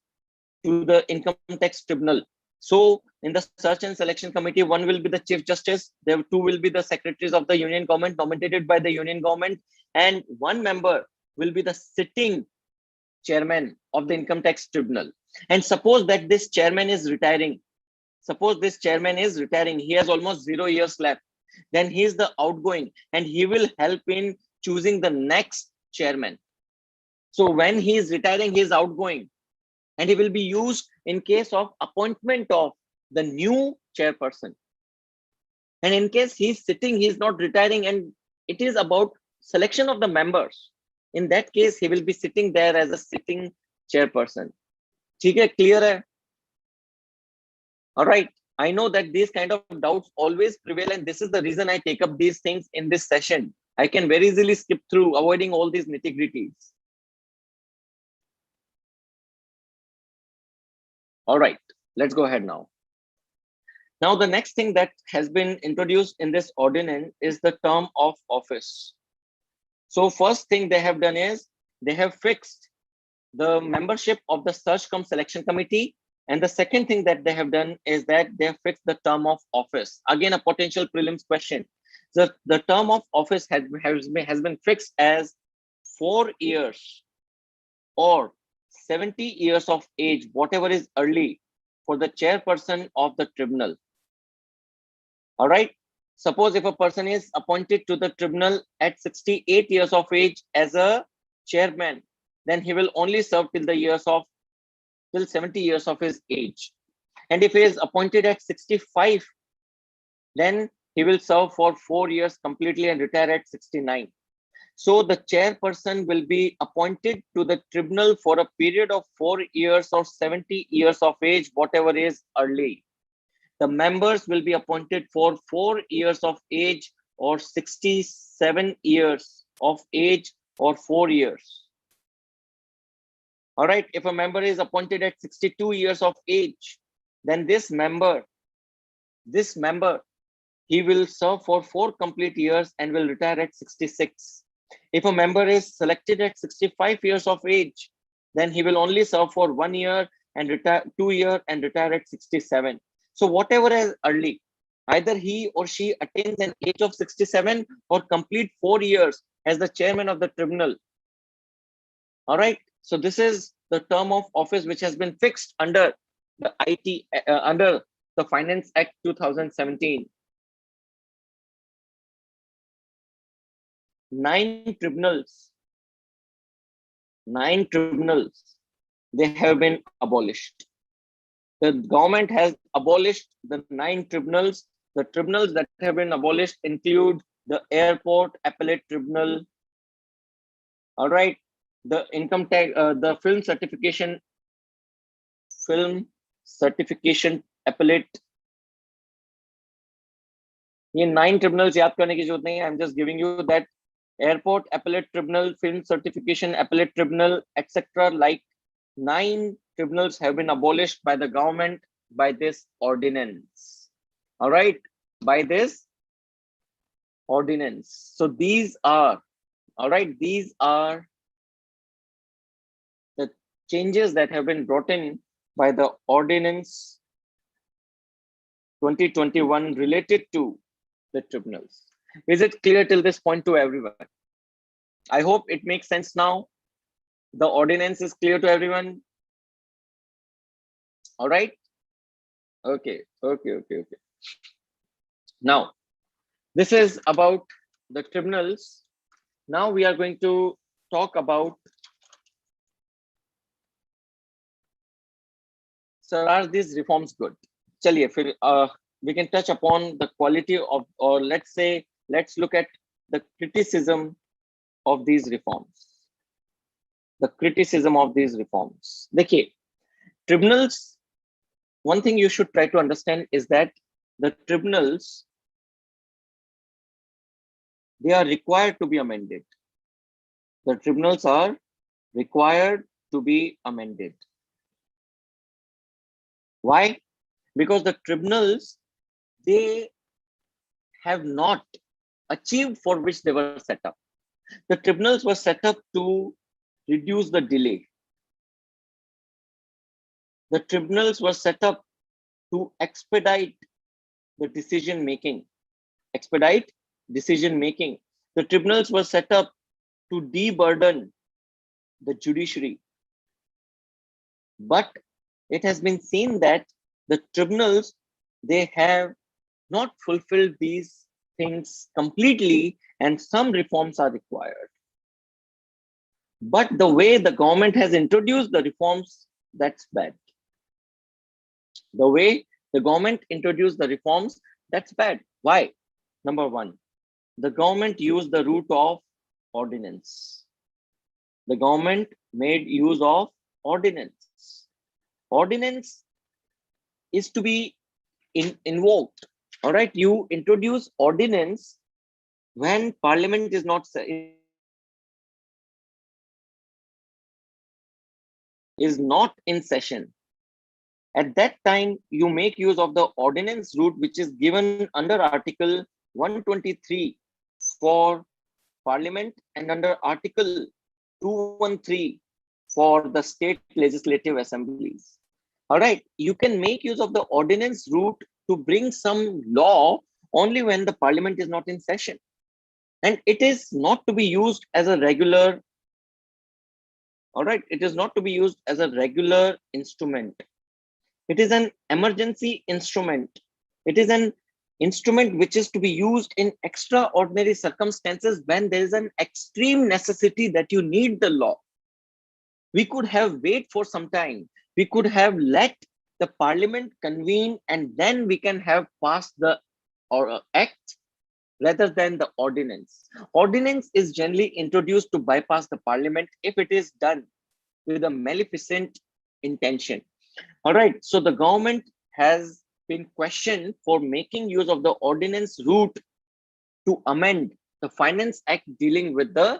to the income tax tribunal. So in the search and selection committee, one will be the chief justice, there two will be the secretaries of the union government nominated by the union government, and one member will be the sitting chairman of the income tax tribunal. And suppose that this chairman is retiring, he has almost 0 years left, then he is the outgoing and he will help in choosing the next chairman. So when he is retiring, he is outgoing, and he will be used in case of appointment of the new chairperson. And in case he's sitting, he's not retiring, and it is about selection of the members. In that case, he will be sitting there as a sitting chairperson. Okay, clear hai? All right. I know that these kind of doubts always prevail, and this is the reason I take up these things in this session. I can very easily skip through, avoiding all these nitty-gritties. All right, let's go ahead now. Now, the next thing that has been introduced in this ordinance is the term of office. So first thing they have done is they have fixed the membership of the search cum selection committee. And the second thing that they have done is that they have fixed the term of office. Again, a potential prelims question. The term of office has been fixed as 4 years or 70 years of age, whatever is early, for the chairperson of the tribunal. All right. Suppose if a person is appointed to the tribunal at 68 years of age as a chairman, then he will only serve till 70 years of his age. And if he is appointed at 65, then he will serve for 4 years completely and retire at 69. So the chairperson will be appointed to the tribunal for a period of 4 years or 70 years of age, whatever is early. The members will be appointed for 4 years of age or 67 years of age or 4 years. All right, if a member is appointed at 62 years of age, then this member, he will serve for 4 complete years and will retire at 66. If a member is selected at 65 years of age, then he will only serve for 1 year and retire 2 years and retire at 67. So whatever is early, either he or she attains an age of 67 or complete 4 years as the chairman of the tribunal. All right. So this is the term of office which has been fixed under the under the Finance Act 2017. 9 tribunals, they have been abolished. The government has abolished the 9 tribunals. The tribunals that have been abolished include the Airport Appellate Tribunal. All right, the income tax, the film certification appellate. ये 9 tribunals याद करने की जरूरत नहीं है. I'm just giving you that Airport Appellate Tribunal, Film Certification Appellate Tribunal, etc. Like 9 tribunals have been abolished by the government by this ordinance. All right, by this ordinance. So these are, all right, these are the changes that have been brought in by the ordinance 2021 related to the tribunals. Is it clear till this point to everyone? I hope it makes sense now. The ordinance is clear to everyone. All right. Okay. Now, this is about the tribunals. Now we are going to talk about, sir, are these reforms good? Chaliye, we can touch upon the quality of, or let's say, let's look at the criticism of these reforms. The criticism of these reforms. Dekhiye, tribunals, one thing you should try to understand is that the tribunals, they are required to be amended. The tribunals are required to be amended. Why? Because the tribunals, they have not achieved for which they were set up. The tribunals were set up to reduce the delay. The tribunals were set up to expedite the decision making. Expedite decision making. The tribunals were set up to deburden the judiciary. But it has been seen that the tribunals, they have not fulfilled these things completely, and some reforms are required. But the way the government has introduced the reforms, that's bad. The way the government introduced the reforms, that's bad. Why? Number one, the government used the route of ordinance. The government made use of ordinance. Ordinance is to be invoked. All right, you introduce ordinance when parliament is not in session. At that time, you make use of the ordinance route, which is given under Article 123 for Parliament and under Article 213 for the state legislative assemblies. All right, you can make use of the ordinance route to bring some law only when the Parliament is not in session. And it is not to be used as a regular, all right, it is not to be used as a regular instrument. It is an emergency instrument. It is an instrument which is to be used in extraordinary circumstances when there is an extreme necessity that you need the law. We could have waited for some time. We could have let the parliament convene and then we can have passed the act rather than the ordinance. Ordinance is generally introduced to bypass the parliament if it is done with a maleficent intention. All right, so the government has been questioned for making use of the ordinance route to amend the Finance Act dealing with the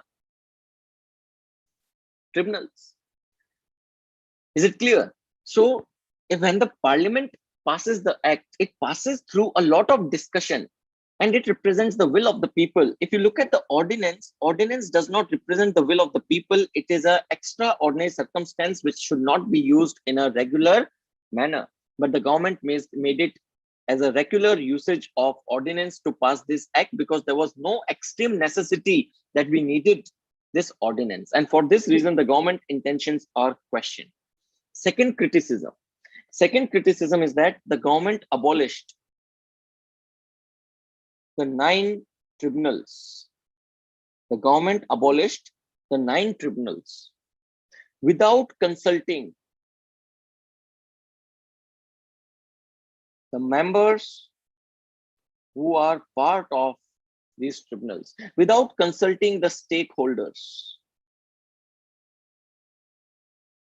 tribunals. Is it clear? So when the parliament passes the act, it passes through a lot of discussion and it represents the will of the people. If you look at the ordinance, ordinance does not represent the will of the people. It is an extraordinary circumstance which should not be used in a regular manner. But the government made it as a regular usage of ordinance to pass this act because there was no extreme necessity that we needed this ordinance. And for this reason, the government intentions are questioned. Second criticism is that the government abolished the 9 tribunals. The government abolished the 9 tribunals without consulting the members who are part of these tribunals, without consulting the stakeholders.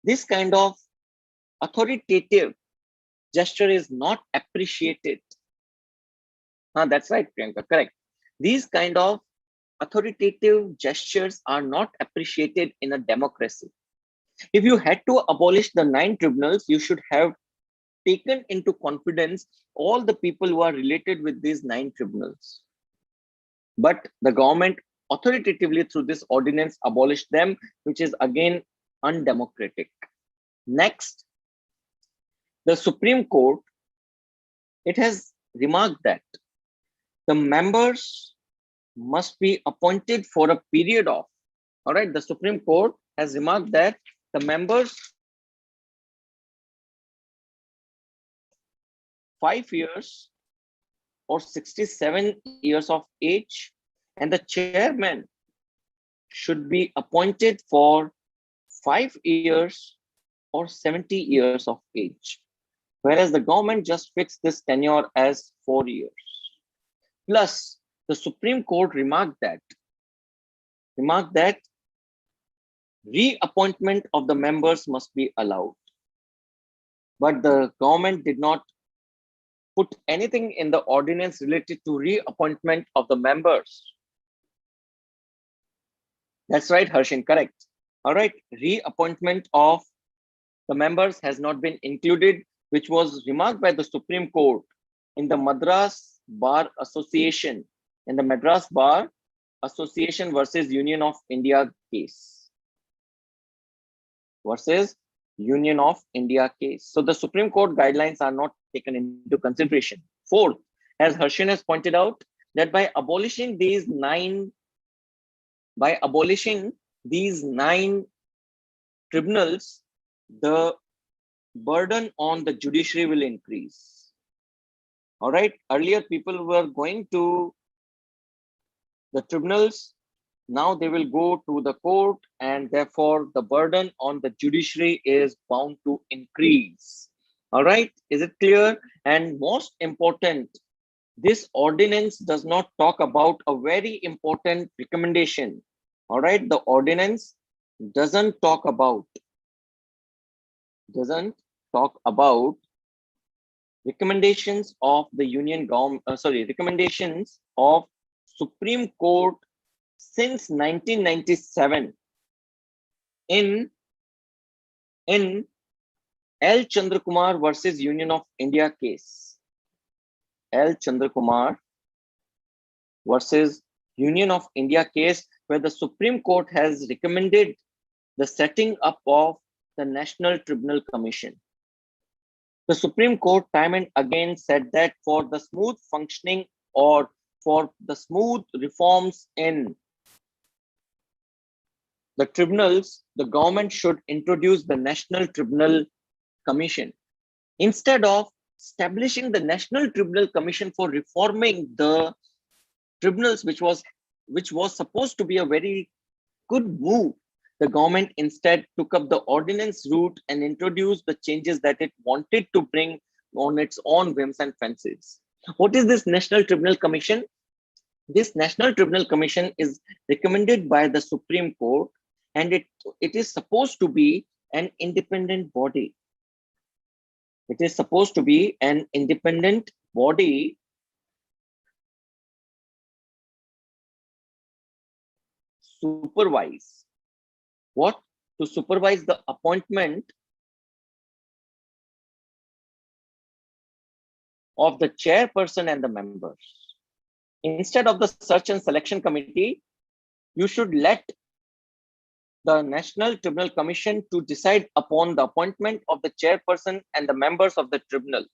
This kind of authoritative gesture is not appreciated. That's right, Priyanka, correct. These kind of authoritative gestures are not appreciated in a democracy. If you had to abolish the 9 tribunals, you should have taken into confidence all the people who are related with these 9 tribunals. But the government authoritatively through this ordinance abolished them, which is again undemocratic. Next, the Supreme Court, it has remarked that the members must be appointed for a period of, all right, the Supreme Court has remarked that the members 5 years or 67 years of age, and the chairman should be appointed for 5 years or 70 years of age, whereas the government just fixed this tenure as 4 years. Plus, the Supreme Court remarked that reappointment of the members must be allowed. But the government did not put anything in the ordinance related to reappointment of the members. That's right, Harshin, correct. All right, reappointment of the members has not been included, which was remarked by the Supreme Court in the Madras Bar Association. In the Madras Bar Association versus Union of India case. Versus Union of India case. So the Supreme Court guidelines are not taken into consideration. Fourth, as Harshin has pointed out, that by abolishing these nine tribunals, the burden on the judiciary will increase. All right. Earlier, people were going to the tribunals. Now they will go to the court, and therefore the burden on the judiciary is bound to increase. All right. Is it clear? And most important, this ordinance does not talk about a very important recommendation. All right. The ordinance doesn't talk about recommendations of the union government, recommendations of Supreme Court since 1997 in L. Chandrakumar versus Union of India case. L. Chandrakumar versus Union of India case, where the Supreme Court has recommended the setting up of the National Tribunal Commission. The Supreme Court time and again said that for the smooth functioning or for the smooth reforms in the tribunals, the government should introduce the National Tribunal Commission. Instead of establishing the National Tribunal Commission for reforming the tribunals, which was supposed to be a very good move, the government instead took up the ordinance route and introduced the changes that it wanted to bring on its own whims and fancies. What is this National Tribunal Commission? This National Tribunal Commission is recommended by the Supreme Court, and it is supposed to be an independent body. It is supposed to be an independent body supervise. What? To supervise the appointment of the chairperson and the members. Instead of the search and selection committee, you should let the National Tribunal Commission to decide upon the appointment of the chairperson and the members of the tribunal.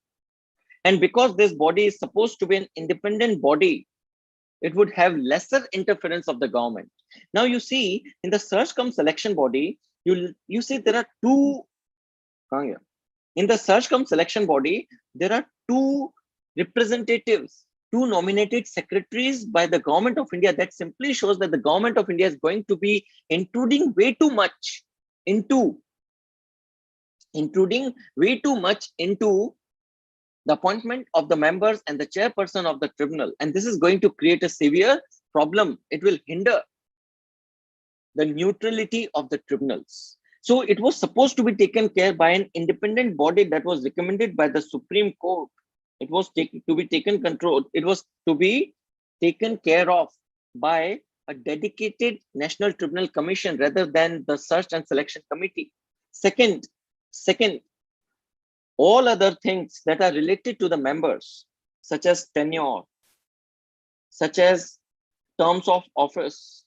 And because this body is supposed to be an independent body, it would have lesser interference of the government. Now you see in the search cum selection body, you see there are two. In the search cum selection body, there are two representatives, two nominated secretaries by the government of India. That simply shows that the government of India is going to be intruding way too much into the appointment of the members and the chairperson of the tribunal. And this is going to create a severe problem. It will hinder the neutrality of the tribunals. So it was supposed to be taken care by an independent body that was recommended by the Supreme Court. It was to be taken care of by a dedicated National Tribunal Commission rather than the search and selection committee. Second, all other things that are related to the members, such as tenure, such as terms of office,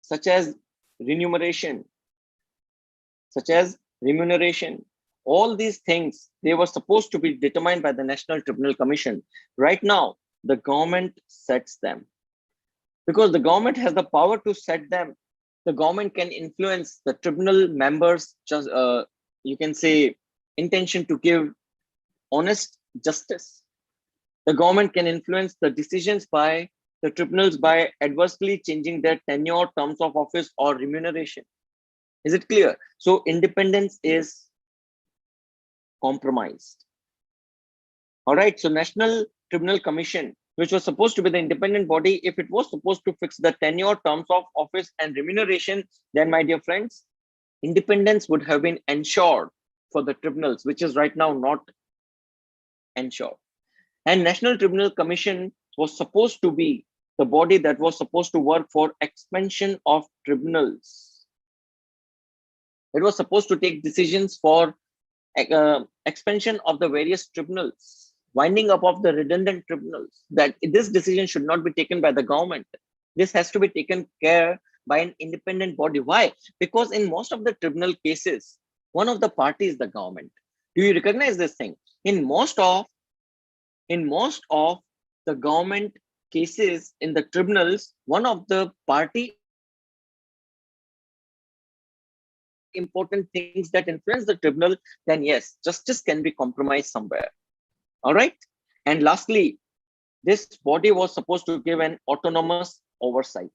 such as remuneration, all these things, they were supposed to be determined by the National Tribunal Commission. Right now, the government sets them. Because the government has the power to set them, the government can influence the tribunal members, just you can say, intention to give honest justice. The government can influence the decisions by the tribunals by adversely changing their tenure, terms of office, or remuneration. Is it clear? So independence is compromised. All right. So National Tribunal Commission, which was supposed to be the independent body, if it was supposed to fix the tenure, terms of office, and remuneration, then, my dear friends, independence would have been ensured for the tribunals, which is right now not ensured. And National Tribunal Commission was supposed to be the body that was supposed to work for expansion of tribunals. It was supposed to take decisions for expansion of the various tribunals. winding up of the redundant tribunals, that this decision should not be taken by the government. This has to be taken care by an independent body. Why? Because in most of the tribunal cases, one of the parties is the government. Do you recognize this thing? In most of the government cases in the tribunals, one of the party is the government. If there are very important things that influence the tribunal, then yes, justice can be compromised somewhere. All right. And lastly, this body was supposed to give an autonomous oversight.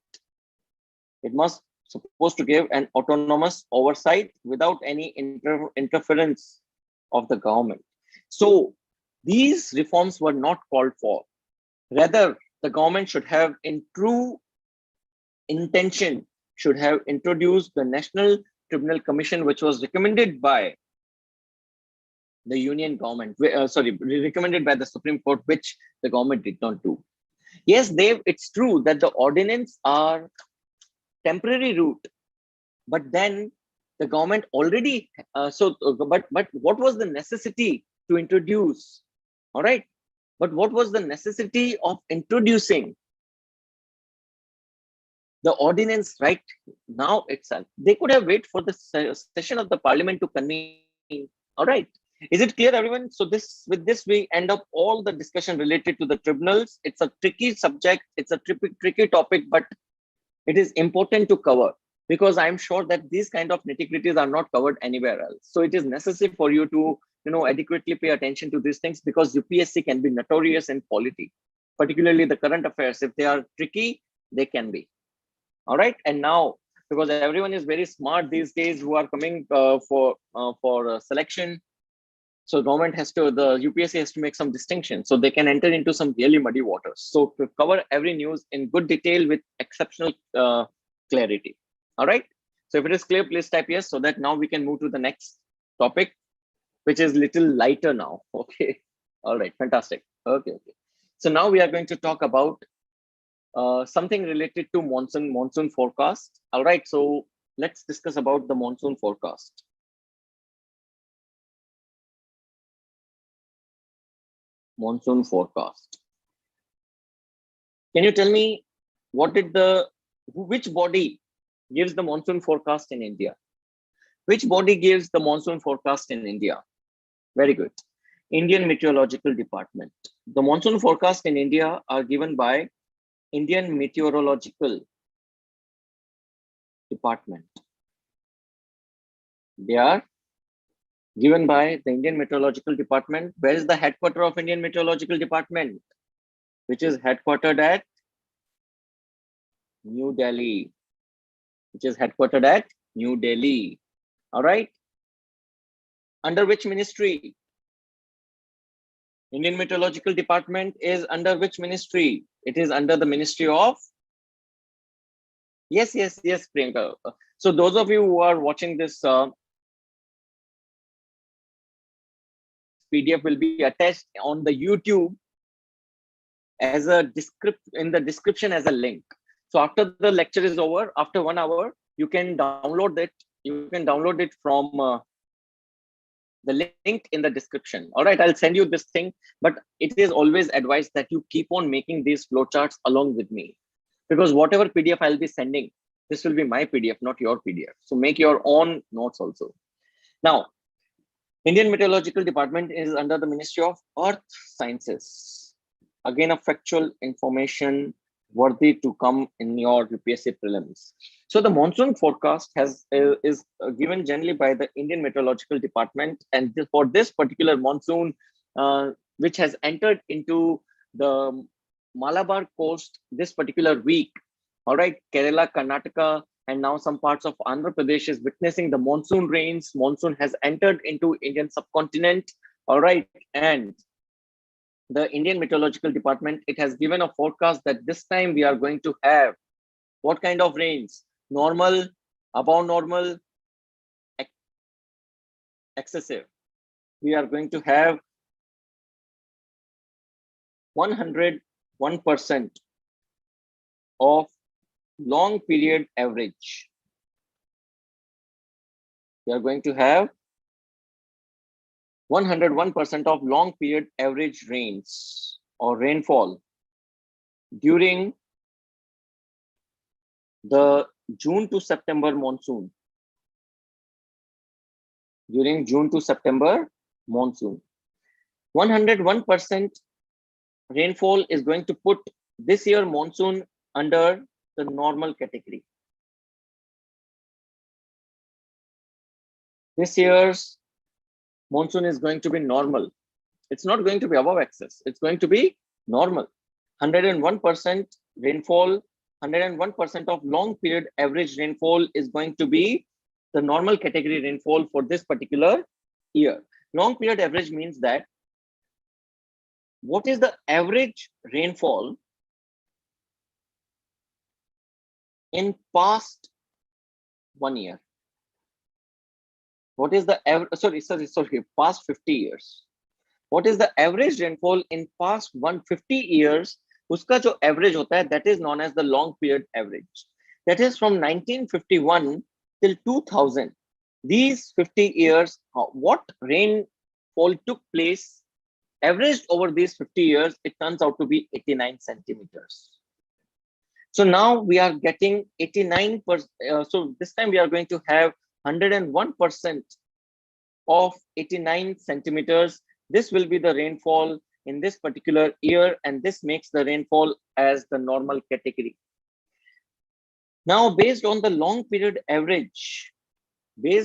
It must supposed to give an autonomous oversight without any interference of the government. So these reforms were not called for. Rather, the government should have, in true intention, should have introduced the National Tribunal Commission, which was recommended by the union government, recommended by the Supreme Court, which the government did not do. Yes, it's true that the ordinance are temporary route, but then the government already, but what was the necessity to introduce? All right. But what was the necessity of introducing the ordinance right now itself? They could have waited for the session of the parliament to convene. All right. Is it clear, everyone? So with this, we end up all the discussion related to the tribunals. It's a tricky subject. It's a tricky topic, but it is important to cover because I'm sure that these kind of nitty-gritties are not covered anywhere else. So it is necessary for you to, adequately pay attention to these things, because UPSC can be notorious in polity, particularly the current affairs. If they are tricky, they can be. All right. And now, because everyone is very smart these days who are coming for selection, so government the UPSC has to make some distinction so they can enter into some really muddy waters. So to cover every news in good detail with exceptional clarity. All right. So if it is clear, please type yes, so that now we can move to the next topic, which is little lighter now. Okay. All right. Fantastic. Okay. So now we are going to talk about something related to monsoon forecast. All right. So let's discuss about the monsoon forecast. Monsoon forecast. Can you tell me which body gives the monsoon forecast in India? Which body gives the monsoon forecast in India? Very good. Indian Meteorological Department. The monsoon forecast in India are given by Indian Meteorological Department. They are given by the Indian Meteorological Department. Where is the headquarters of Indian Meteorological Department? Which is headquartered at New Delhi. Which is headquartered at New Delhi. All right. Under which ministry? Indian Meteorological Department is under which ministry? It is under the Ministry of. Yes, Priyanka. So those of you who are watching this PDF will be attached on the YouTube as a in the description as a link. So after the lecture is over, after 1 hour, you can download it. You can download it from the link in the description. All right, I'll send you this thing, but it is always advised that you keep on making these flowcharts along with me, because whatever PDF I'll be sending, this will be my PDF, not your PDF. So make your own notes also. Now, Indian Meteorological Department is under the Ministry of Earth Sciences. Again, a factual information worthy to come in your UPSC prelims. So the monsoon forecast is given generally by the Indian Meteorological Department, and for this particular monsoon, which has entered into the Malabar coast this particular week. All right, Kerala, Karnataka, and now some parts of Andhra Pradesh is witnessing the monsoon rains. Monsoon has entered into Indian subcontinent. All right, and the Indian Meteorological Department, it has given a forecast that this time we are going to have what kind of rains? Normal, above normal, excessive. We are going to have 101% of long period average. We are going to have 101% of long period average rains or rainfall during the June to September monsoon. During June to September monsoon. 101% rainfall is going to put this year monsoon under the normal category. This year's monsoon is going to be normal. It's not going to be above excess. It's going to be normal. 101% rainfall, 101% of long period average rainfall is going to be the normal category rainfall for this particular year. Long period average means that what is the average rainfall in past 1 year? What is the average? Sorry, past 50 years. What is the average rainfall in past 150 years? Uska jo average hota hai, that is known as the long period average. That is from 1951 till 2000. These 50 years, what rainfall took place, averaged over these 50 years, it turns out to be 89 centimeters. So now we are getting 89%. So this time we are going to have 101% of 89 centimeters. This will be the rainfall in this particular year, and this makes the rainfall as the normal category. Now, based on the long period average, the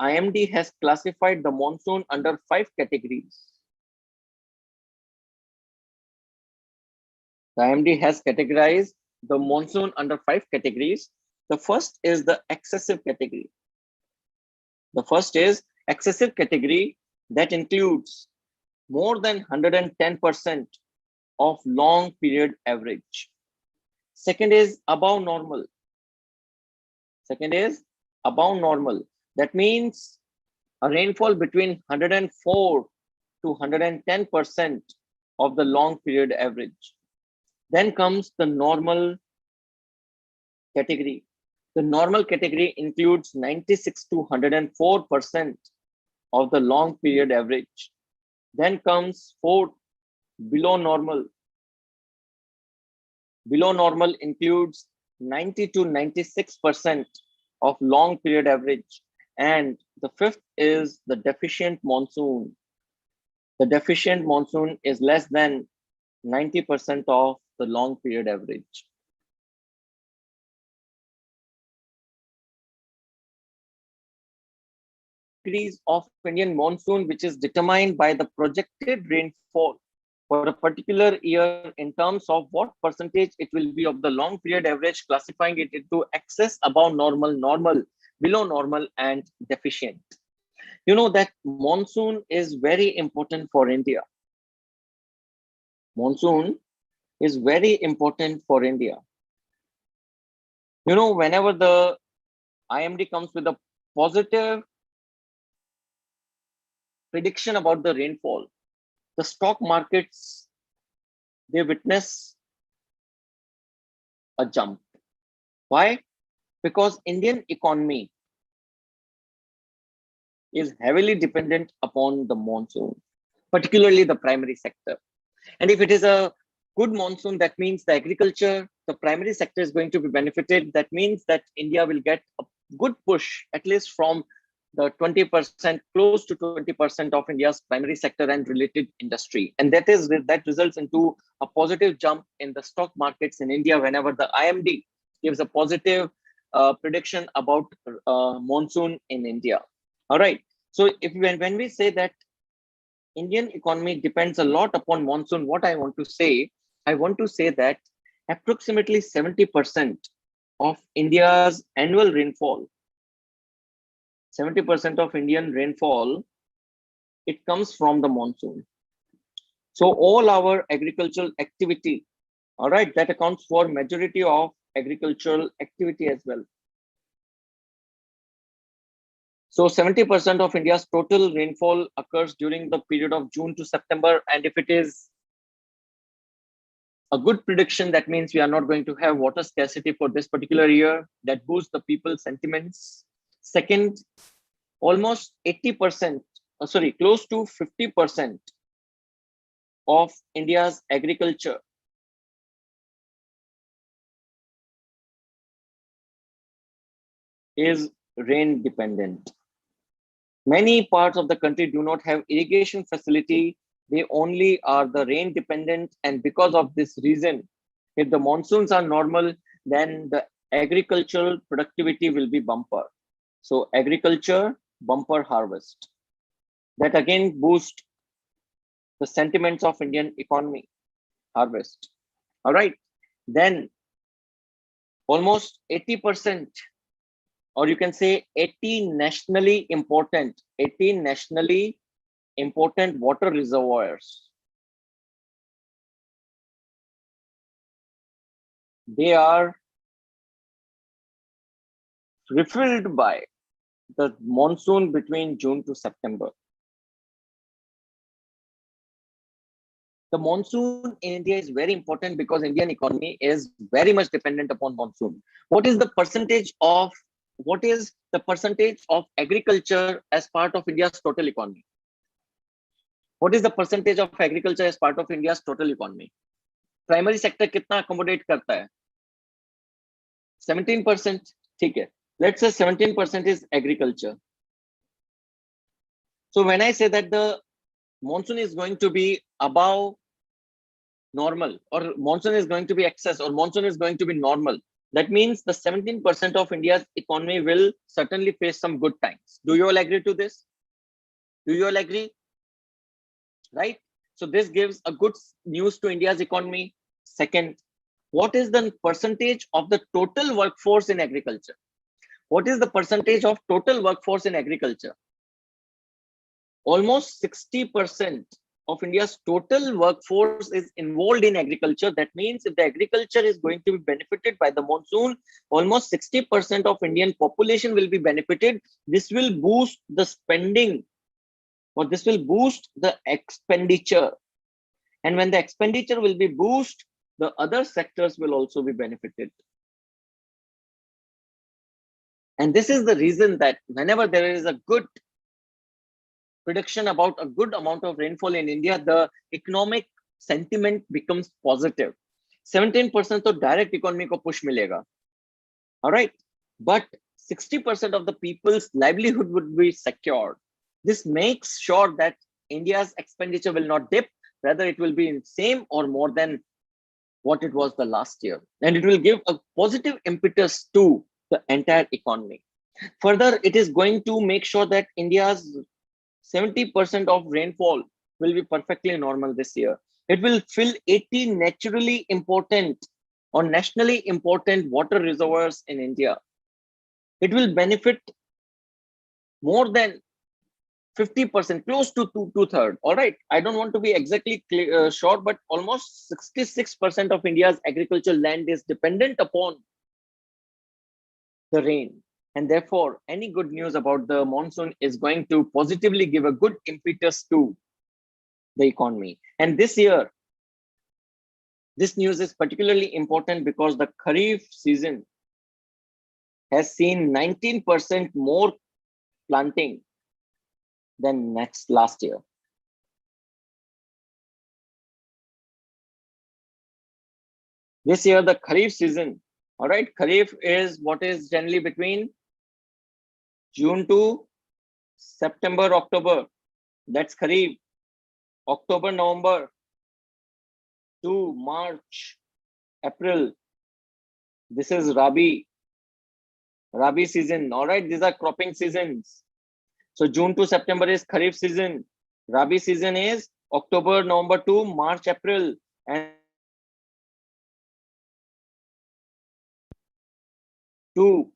IMD has classified the monsoon under 5 categories. The IMD has categorized the monsoon under 5 categories. The first is the excessive category. The first is excessive category that includes more than 110% of long period average. Second is above normal. That means a rainfall between 104 to 110% of the long period average. Then comes the normal category. The normal category includes 96 to 104% of the long period average. Then comes fourth, below normal. Below normal includes 90 to 96% of long period average. And the fifth is the deficient monsoon. The deficient monsoon is less than 90% of the long period average. Degrees of Indian monsoon, which is determined by the projected rainfall for a particular year in terms of what percentage it will be of the long period average, classifying it into excess, above normal, normal, below normal, and deficient. You know that monsoon is very important for India. Monsoon is very important for India. You know, whenever the IMD comes with a positive prediction about the rainfall, the stock markets, they witness a jump. Why? Because Indian economy is heavily dependent upon the monsoon, particularly the primary sector. And if it is a good monsoon, that means the agriculture, the primary sector is going to be benefited. That means that India will get a good push, at least from the 20%, close to 20% of India's primary sector and related industry. And that results into a positive jump in the stock markets in India whenever the IMD gives a positive prediction about monsoon in India. All right. So when we say that Indian economy depends a lot upon monsoon, what I want to say that approximately 70% of India's annual rainfall, 70% of Indian rainfall, it comes from the monsoon. So all our agricultural activity, all right, that accounts for majority of agricultural activity as well. So 70% of India's total rainfall occurs during the period of June to September. And if it is a good prediction, that means we are not going to have water scarcity for this particular year. That boosts the people's sentiments. Second, almost 80%, close to 50% of India's agriculture is rain dependent. Many parts of the country do not have irrigation facility. They only are the rain dependent. And because of this reason, if the monsoons are normal, then the agricultural productivity will be bumper. So agriculture, bumper harvest. That again boost the sentiments of Indian economy, harvest. All right. Then almost 80%, or you can say 80 nationally important water reservoirs. They are refilled by the monsoon between June to September. The monsoon in India is very important because Indian economy is very much dependent upon monsoon. What is the percentage of agriculture as part of India's total economy? What is the percentage of agriculture as part of India's total economy? Primary sector कितना accommodate करता है? 17%. ठीक है. Let's say 17% is agriculture. So when I say that the monsoon is going to be above normal, or monsoon is going to be excess, or monsoon is going to be normal, that means the 17% of India's economy will certainly face some good times. Do you all agree to this? Do you all agree? Right? So this gives a good news to India's economy. Second, what is the percentage of the total workforce in agriculture? What is the percentage of total workforce in agriculture? Almost 60% of India's total workforce is involved in agriculture. That means if the agriculture is going to be benefited by the monsoon, almost 60% of Indian population will be benefited. This will boost the spending, or this will boost the expenditure. And when the expenditure will be boosted, the other sectors will also be benefited. And this is the reason that whenever there is a good prediction about a good amount of rainfall in India, the economic sentiment becomes positive. 17% to direct economy ko push milega. All right. But 60% of the people's livelihood would be secured. This makes sure that India's expenditure will not dip, rather it will be in same or more than what it was the last year. And it will give a positive impetus to the entire economy. Further, it is going to make sure that India's 70% of rainfall will be perfectly normal this year. It will fill 80 naturally important or nationally important water reservoirs in India. It will benefit more than 50%, close to two-thirds. All right, I don't want to be exactly sure, but almost 66% of India's agricultural land is dependent upon the rain. And therefore, any good news about the monsoon is going to positively give a good impetus to the economy. And this year, this news is particularly important because the Kharif season has seen 19% more planting than last year. This year, the Kharif season, all right, Kharif is what is generally between June to September, October. That's Kharif. October, November to March, April. This is Rabi season. All right, these are cropping seasons. So June to September is Kharif season. Rabi season is October, November to March, April. And to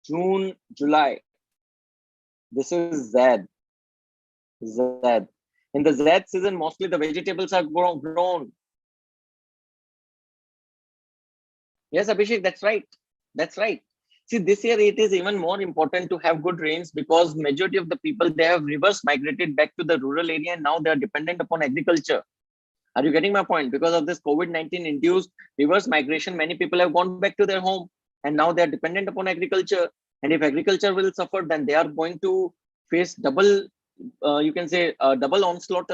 June, July. This is Z. In the Z season, mostly the vegetables are grown. Yes, Abhishek, that's right. That's right. See, this year it is even more important to have good rains because majority of the people, they have reverse migrated back to the rural area and now they are dependent upon agriculture. Are you getting my point? Because of this COVID-19 induced reverse migration, many people have gone back to their home and now they are dependent upon agriculture. And if agriculture will suffer, then they are going to face double, you can say, double onslaught.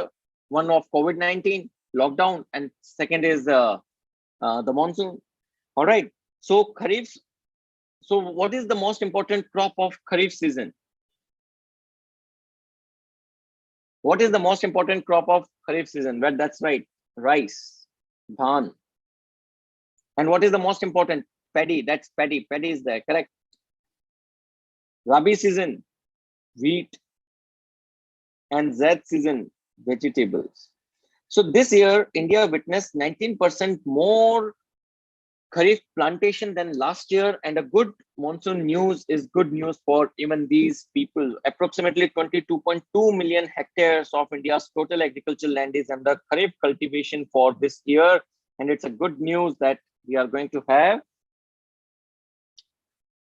One of COVID-19 lockdown, and second is the monsoon. All right. So Kharif. So what is the most important crop of Kharif season? What is the most important crop of Kharif season? Well, that's right, rice, dhan. And what is the most important? Paddy. That's paddy. Paddy is there, correct. Rabi season, wheat, and Z season, vegetables. So this year, India witnessed 19% more Kharif plantation than last year, and a good monsoon news is good news for even these people. Approximately 22.2 million hectares of India's total agricultural land is under Kharif cultivation for this year, and it's a good news that we are going to have.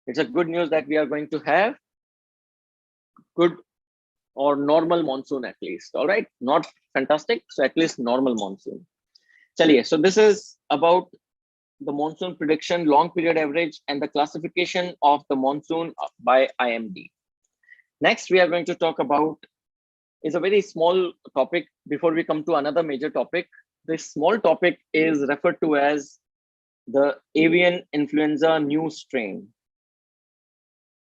It's a good news that we are going to have good or normal monsoon at least. All right, not fantastic, so at least normal monsoon. Chaliye, so this is about the monsoon prediction, long period average, and the classification of the monsoon by IMD. Next, we are going to talk about is a very small topic before we come to another major topic. This small topic is referred to as the avian influenza new strain.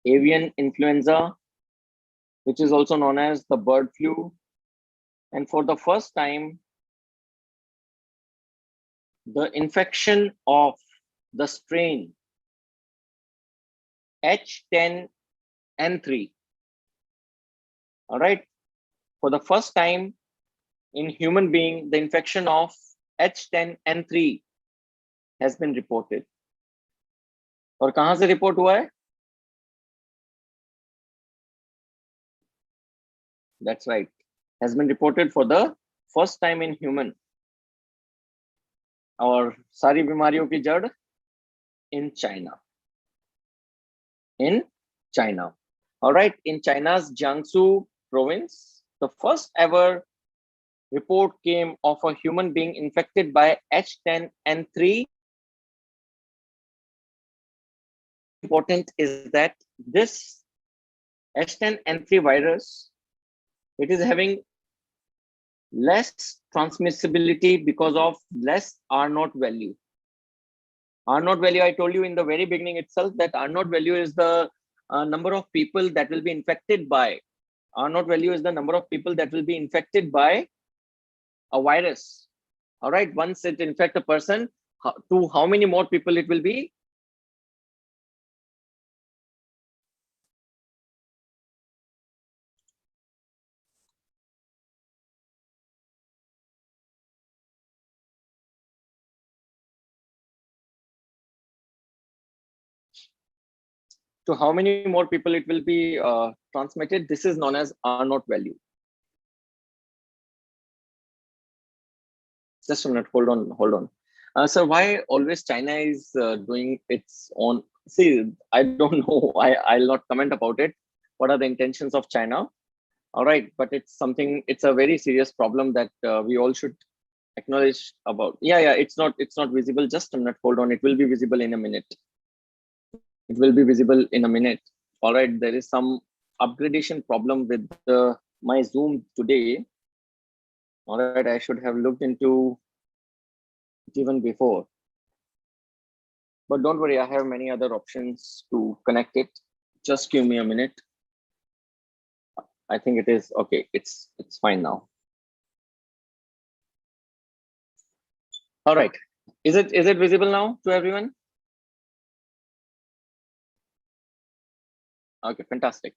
Avian influenza, which is also known as the bird flu. And for the first time, the infection of the strain H10N3. All right. For the first time in human being, the infection of H10N3 has been reported. और कहां से report हुआ है? That's right. Has been reported for the first time in human. और सारी बीमारियों की जड़ in China. In China. All right. In China's Jiangsu province, the first ever report came of a human being infected by H10N3. Important is that this H10N3 virus, it is having less transmissibility because of less R0 value. R0 value, I told you in the very beginning itself that R0 value is the number of people that will be infected by. R0 value is the number of people that will be infected by a virus. All right, once it infects a person, to how many more people it will be? To how many more people it will be transmitted? This is known as R0 value. Just a minute, hold on. So why always China is doing its own? See, I don't know. I'll not comment about it. What are the intentions of China? All right, but it's something. It's a very serious problem that we all should acknowledge about. Yeah. It's not visible. Just a minute. Hold on. It will be visible in a minute. It will be visible in a minute. All right. There is some upgradation problem with my Zoom today. All right. I should have looked into it even before. But don't worry. I have many other options to connect it. Just give me a minute. I think it is okay. It's fine now. All right. Is it visible now to everyone? Okay, fantastic.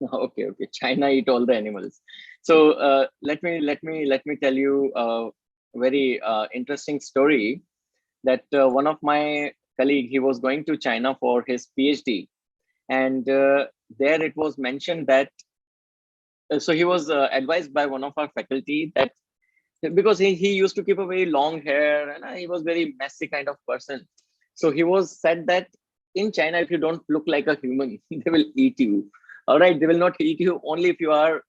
Okay. China eat all the animals. So let me tell you a very interesting story that one of my colleague, he was going to China for his PhD, and there it was mentioned that so he was advised by one of our faculty that because he used to keep a very long hair and he was very messy kind of person. So he was said that in China, if you don't look like a human, they will eat you. All right, they will not eat you only if you are,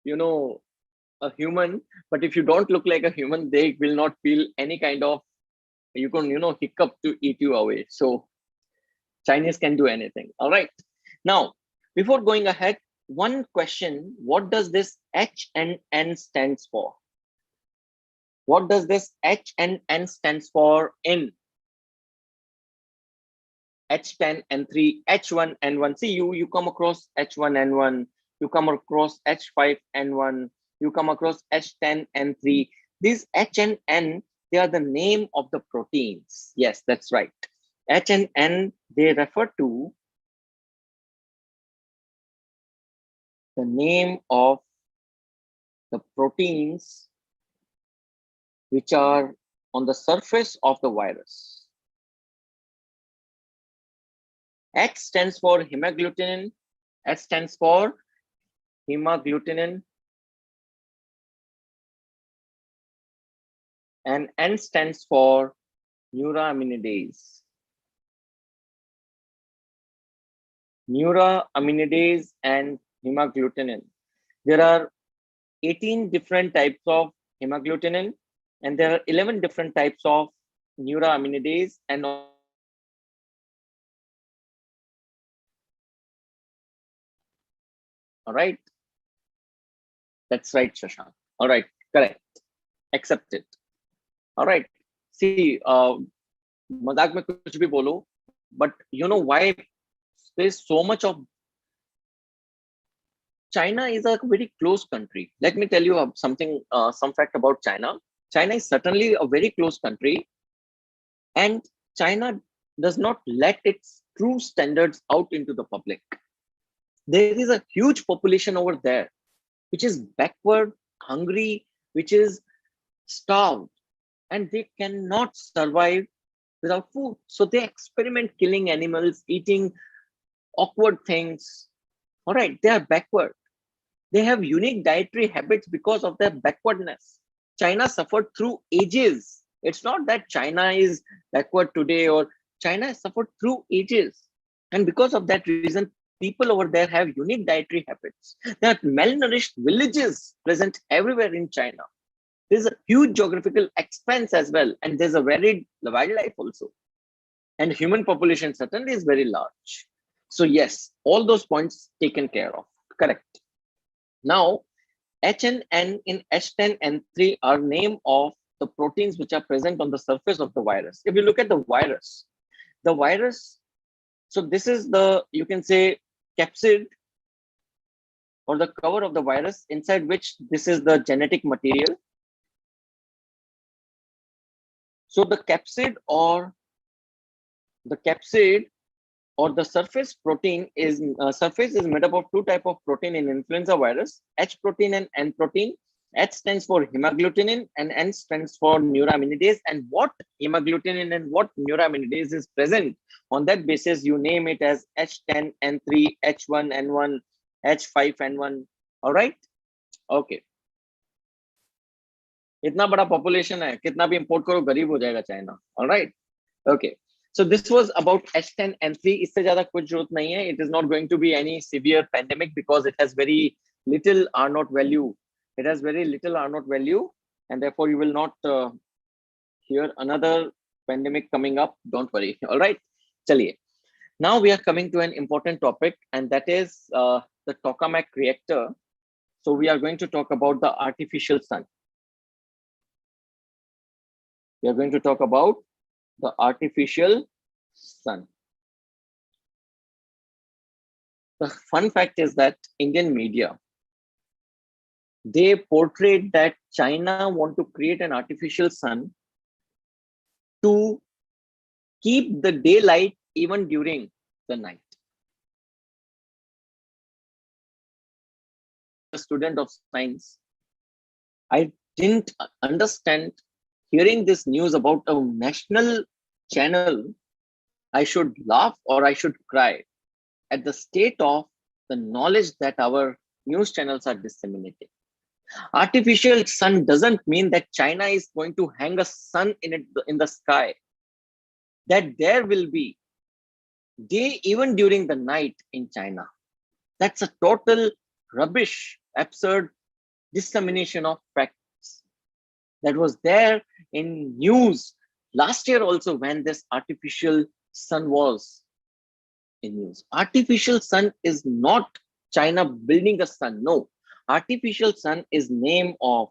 a human. But if you don't look like a human, they will not feel any kind of, hiccup to eat you away. So Chinese can do anything. All right. Now, before going ahead, one question: what does this H and N stands for? What does this H and N stands for in H10, N3, H1, N1? See, you come across H1, N1, you come across H5, N1, you come across H10, N3. These H and N, they are the name of the proteins. Yes, that's right. H and N, they refer to the name of the proteins which are on the surface of the virus. H stands for hemagglutinin. H stands for hemagglutinin. And N stands for neuraminidase. Neuraminidase and hemagglutinin. There are 18 different types of hemagglutinin, and there are 11 different types of neuraminidase. And all right, that's right, Shashank. All right, correct, accepted. All right, see, मजाक में कुछ भी बोलो, but you know why there's so much of China is a very close country. Let me tell you something, some fact about China. China is certainly a very close country, and China does not let its true standards out into the public. There is a huge population over there, which is backward, hungry, which is starved, and they cannot survive without food. So they experiment killing animals, eating awkward things. All right, they are backward. They have unique dietary habits because of their backwardness. China suffered through ages. It's not that China is backward today, or China has suffered through ages. And because of that reason, people over there have unique dietary habits. There are malnourished villages present everywhere in China. There's a huge geographical expanse as well, and there's a varied wildlife also. And human population certainly is very large. So yes, all those points taken care of. Correct. Now, H and N in H10, N3 are name of the proteins which are present on the surface of the virus. If you look at the virus, so this is the, you can say, capsid or the cover of the virus, inside which this is the genetic material. So the capsid or the surface protein is surface is made up of two type of protein in influenza virus: H protein and N protein. H stands for hemagglutinin and N stands for neuraminidase. And what hemagglutinin and what neuraminidase is present, on that basis you name it as H10, N3, H1, N1, H5, N1. All right, okay. इतना बड़ा population है, कितना भी import करो गरीब हो जाएगा China. All right, okay. So this was about H10, N3. इससे ज़्यादा कुछ जरूरत नहीं है. It is not going to be any severe pandemic because it has very little R0 value. It has very little R0 value, and therefore you will not hear another pandemic coming up. Don't worry. All right. चलिए. Now we are coming to an important topic, and that is the Tokamak reactor. So we are going to talk about the artificial sun. We are going to talk about the artificial sun. The fun fact is that Indian media, they portrayed that China want to create an artificial sun to keep the daylight even during the night. A student of science, I didn't understand hearing this news about a national channel. I should laugh or I should cry at the state of the knowledge that our news channels are disseminating. Artificial sun doesn't mean that China is going to hang a sun in the sky. That there will be day even during the night in China. That's a total rubbish, absurd dissemination of facts that was there in news last year also, when this artificial sun was in news. Artificial sun is not China building a sun. No, artificial sun is name of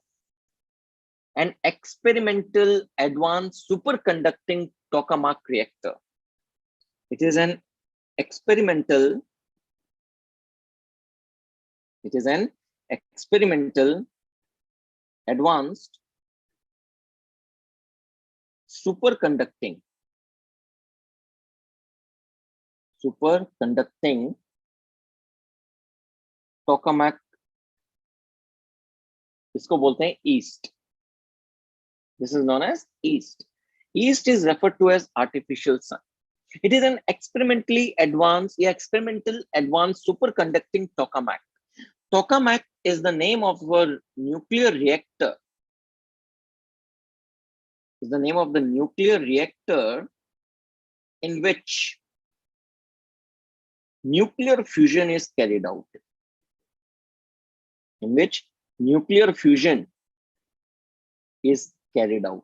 an experimental advanced superconducting Tokamak reactor. It is an experimental. It is an experimental advanced superconducting tokamak, इसको बोलते हैं east. This is known as yeast. Yeast is referred to as artificial sun. It is an experimental advanced superconducting tokamak. Tokamak is the name of our nuclear reactor. Is the name of the nuclear reactor in which nuclear fusion is carried out. In which nuclear fusion is carried out.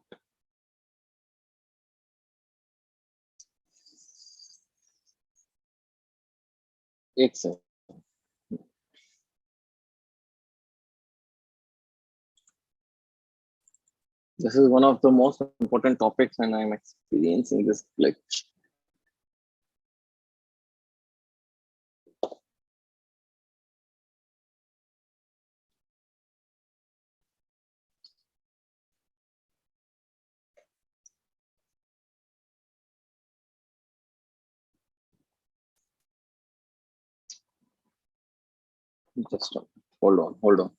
Excellent. This is one of the most important topics, and I'm experiencing this glitch. Just hold on.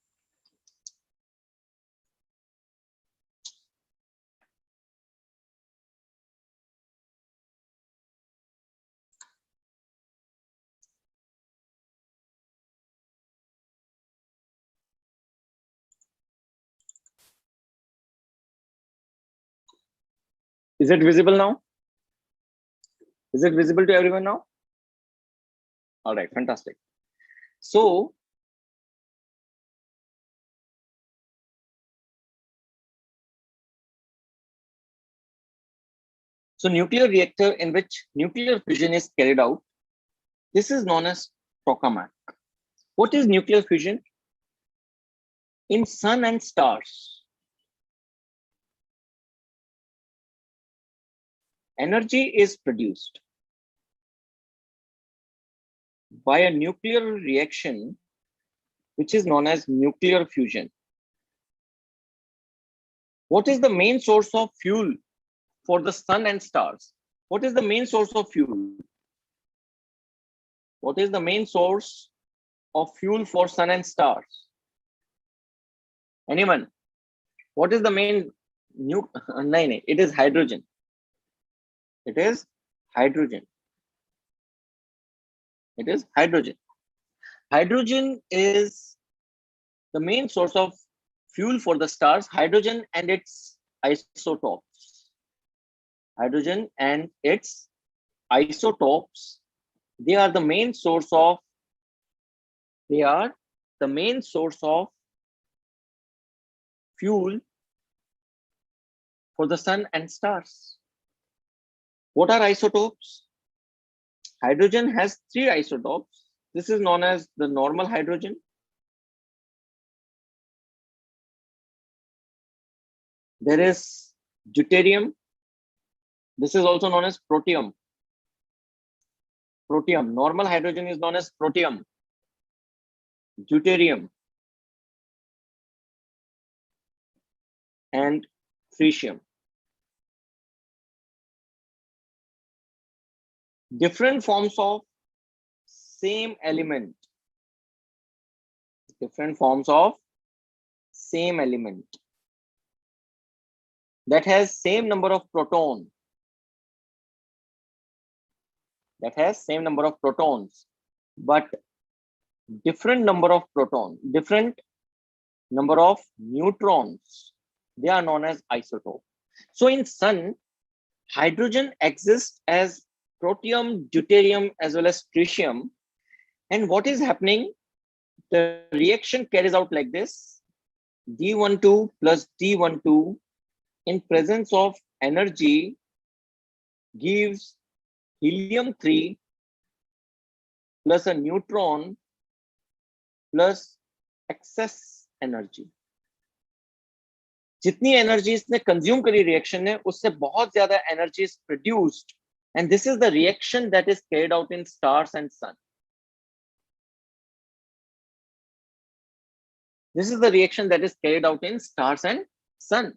Is it visible now? Is it visible to everyone now? All right, fantastic. So nuclear reactor in which nuclear fusion is carried out, this is known as tokamak. What is nuclear fusion? In sun and stars, energy is produced by a nuclear reaction which is known as nuclear fusion. What is the main source of fuel for the sun and stars? What is the main source of fuel? What is the main source of fuel for sun and stars? Anyone? What is the main it is hydrogen. It is hydrogen. It is hydrogen. Hydrogen is the main source of fuel for the stars. Hydrogen and its isotopes. Hydrogen and its isotopes, they are the main source of fuel for the sun and stars. What are isotopes? Hydrogen has 3 isotopes. This is known as the normal hydrogen. There is deuterium. This is also known as protium. Protium. Normal hydrogen is known as protium. Deuterium and tritium. Different forms of same element. Different forms of same element that has same number of protons. That has same number of protons, but different number of protons, different number of neutrons. They are known as isotope. So in sun, hydrogen exists as protium, deuterium, as well as tritium. And what is happening? The reaction carries out like this: D12 plus D12 in presence of energy gives helium-3 plus a neutron plus excess energy. जितनी energy इसने consume करी reaction ने, उससे बहुत ज्यादा energy is produced, and this is the reaction that is carried out in stars and sun. This is the reaction that is carried out in stars and sun.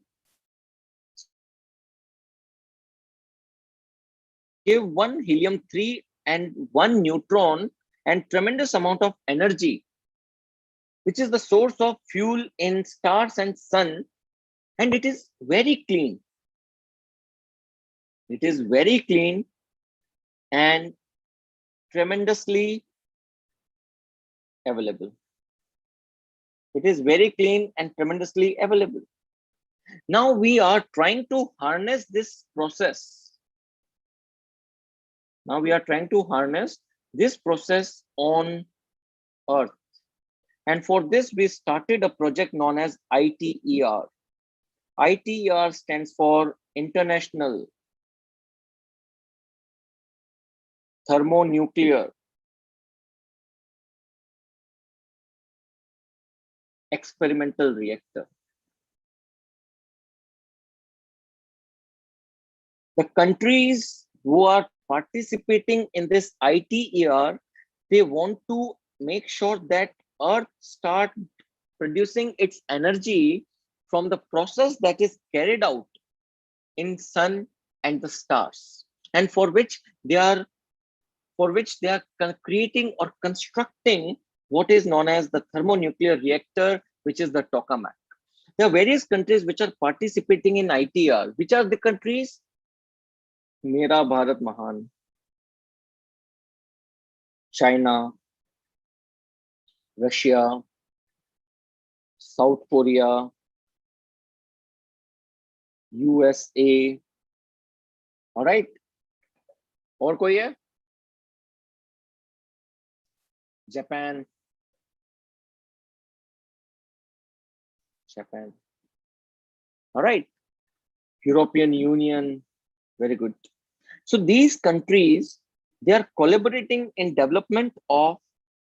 Give one helium-3 and one neutron and tremendous amount of energy, which is the source of fuel in stars and sun, and it is very clean. It is very clean and tremendously available. It is very clean and tremendously available. Now we are trying to harness this process. Now we are trying to harness this process on Earth. And for this, we started a project known as ITER. ITER stands for International Thermonuclear Experimental Reactor. The countries who are participating in this ITER, they want to make sure that Earth start producing its energy from the process that is carried out in sun and the stars, and for which they are creating or constructing what is known as the thermonuclear reactor, which is the Tokamak. There are various countries which are participating in ITER. Which are the countries? Mera Bharat Mahan, China, Russia, South Korea, USA. All right. और कोई है? Japan. All right. European Union. Very good. So these countries, they are collaborating in development of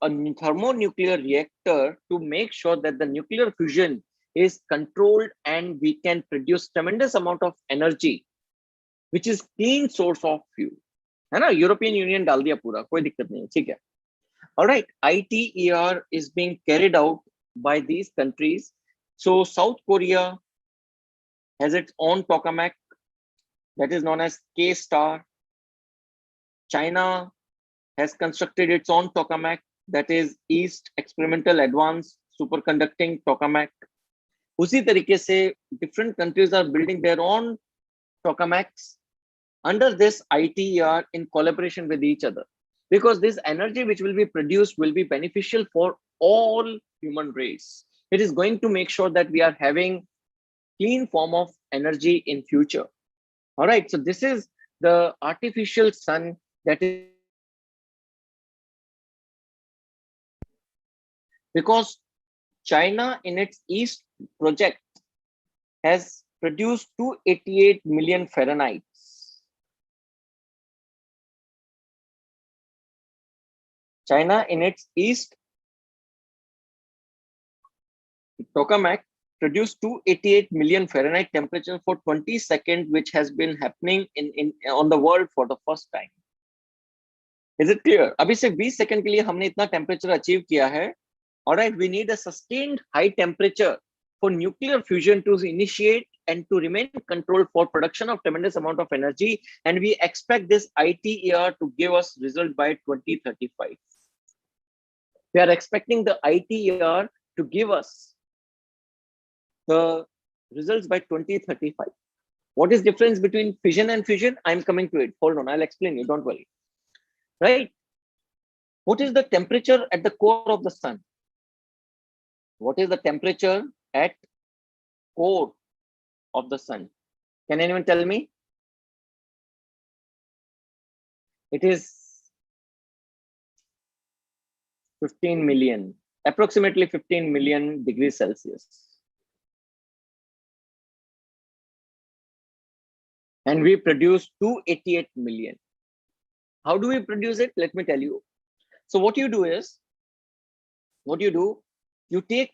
a thermonuclear reactor to make sure that the nuclear fusion is controlled and we can produce tremendous amount of energy, which is clean source of fuel. है ना? European Union डाल दिया पूरा, कोई दिक्कत नहीं है, ठीक है? All right, ITER is being carried out by these countries. So South Korea has its own tokamak that is known as K-Star. China has constructed its own tokamak that is East Experimental Advanced Superconducting Tokamak. उसी तरीके से different countries are building their own tokamaks under this ITER in collaboration with each other, because this energy which will be produced will be beneficial for all human race. It is going to make sure that we are having clean form of energy in future. All right, so this is the artificial sun that is, because China in its East project has produced 288 million Fahrenheit. China in its East tokamak produced 288 million Fahrenheit temperature for 20 seconds, which has been happening on the world for the first time. Is it clear? अभी से 20 second के लिए हमने इतना temperature achieve किया है. All right, we need a sustained high temperature for nuclear fusion to initiate and to remain controlled for production of tremendous amount of energy, and we expect this ITER to give us result by 2035. We are expecting the ITER to give us the results by 2035. What is difference between fission and fusion? I'm coming to it. Hold on, I'll explain you. Don't worry. Right? What is the temperature at the core of the sun? What is the temperature at core of the sun? Can anyone tell me? It is 15 million, approximately 15 million degrees Celsius. And we produce 288 million. How do we produce it? Let me tell you. So what you do is, you take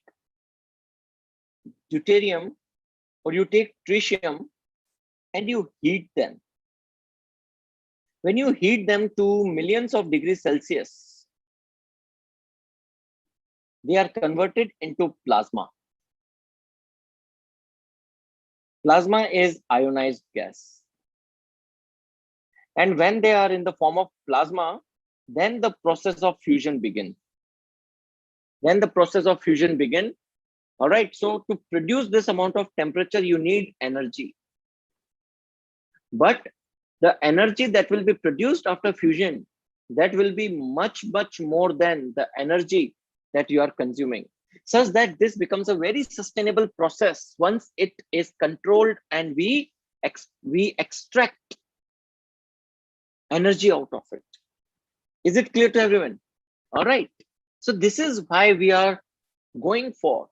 deuterium or you take tritium and you heat them. When you heat them to millions of degrees Celsius, they are converted into plasma. Plasma is ionized gas. And when they are in the form of plasma, then the process of fusion begins. All right. So to produce this amount of temperature, you need energy. But the energy that will be produced after fusion, that will be much, much more than the energy that you are consuming, such that this becomes a very sustainable process once it is controlled and we extract energy out of it. Is it clear to everyone? All right. So this is why we are going for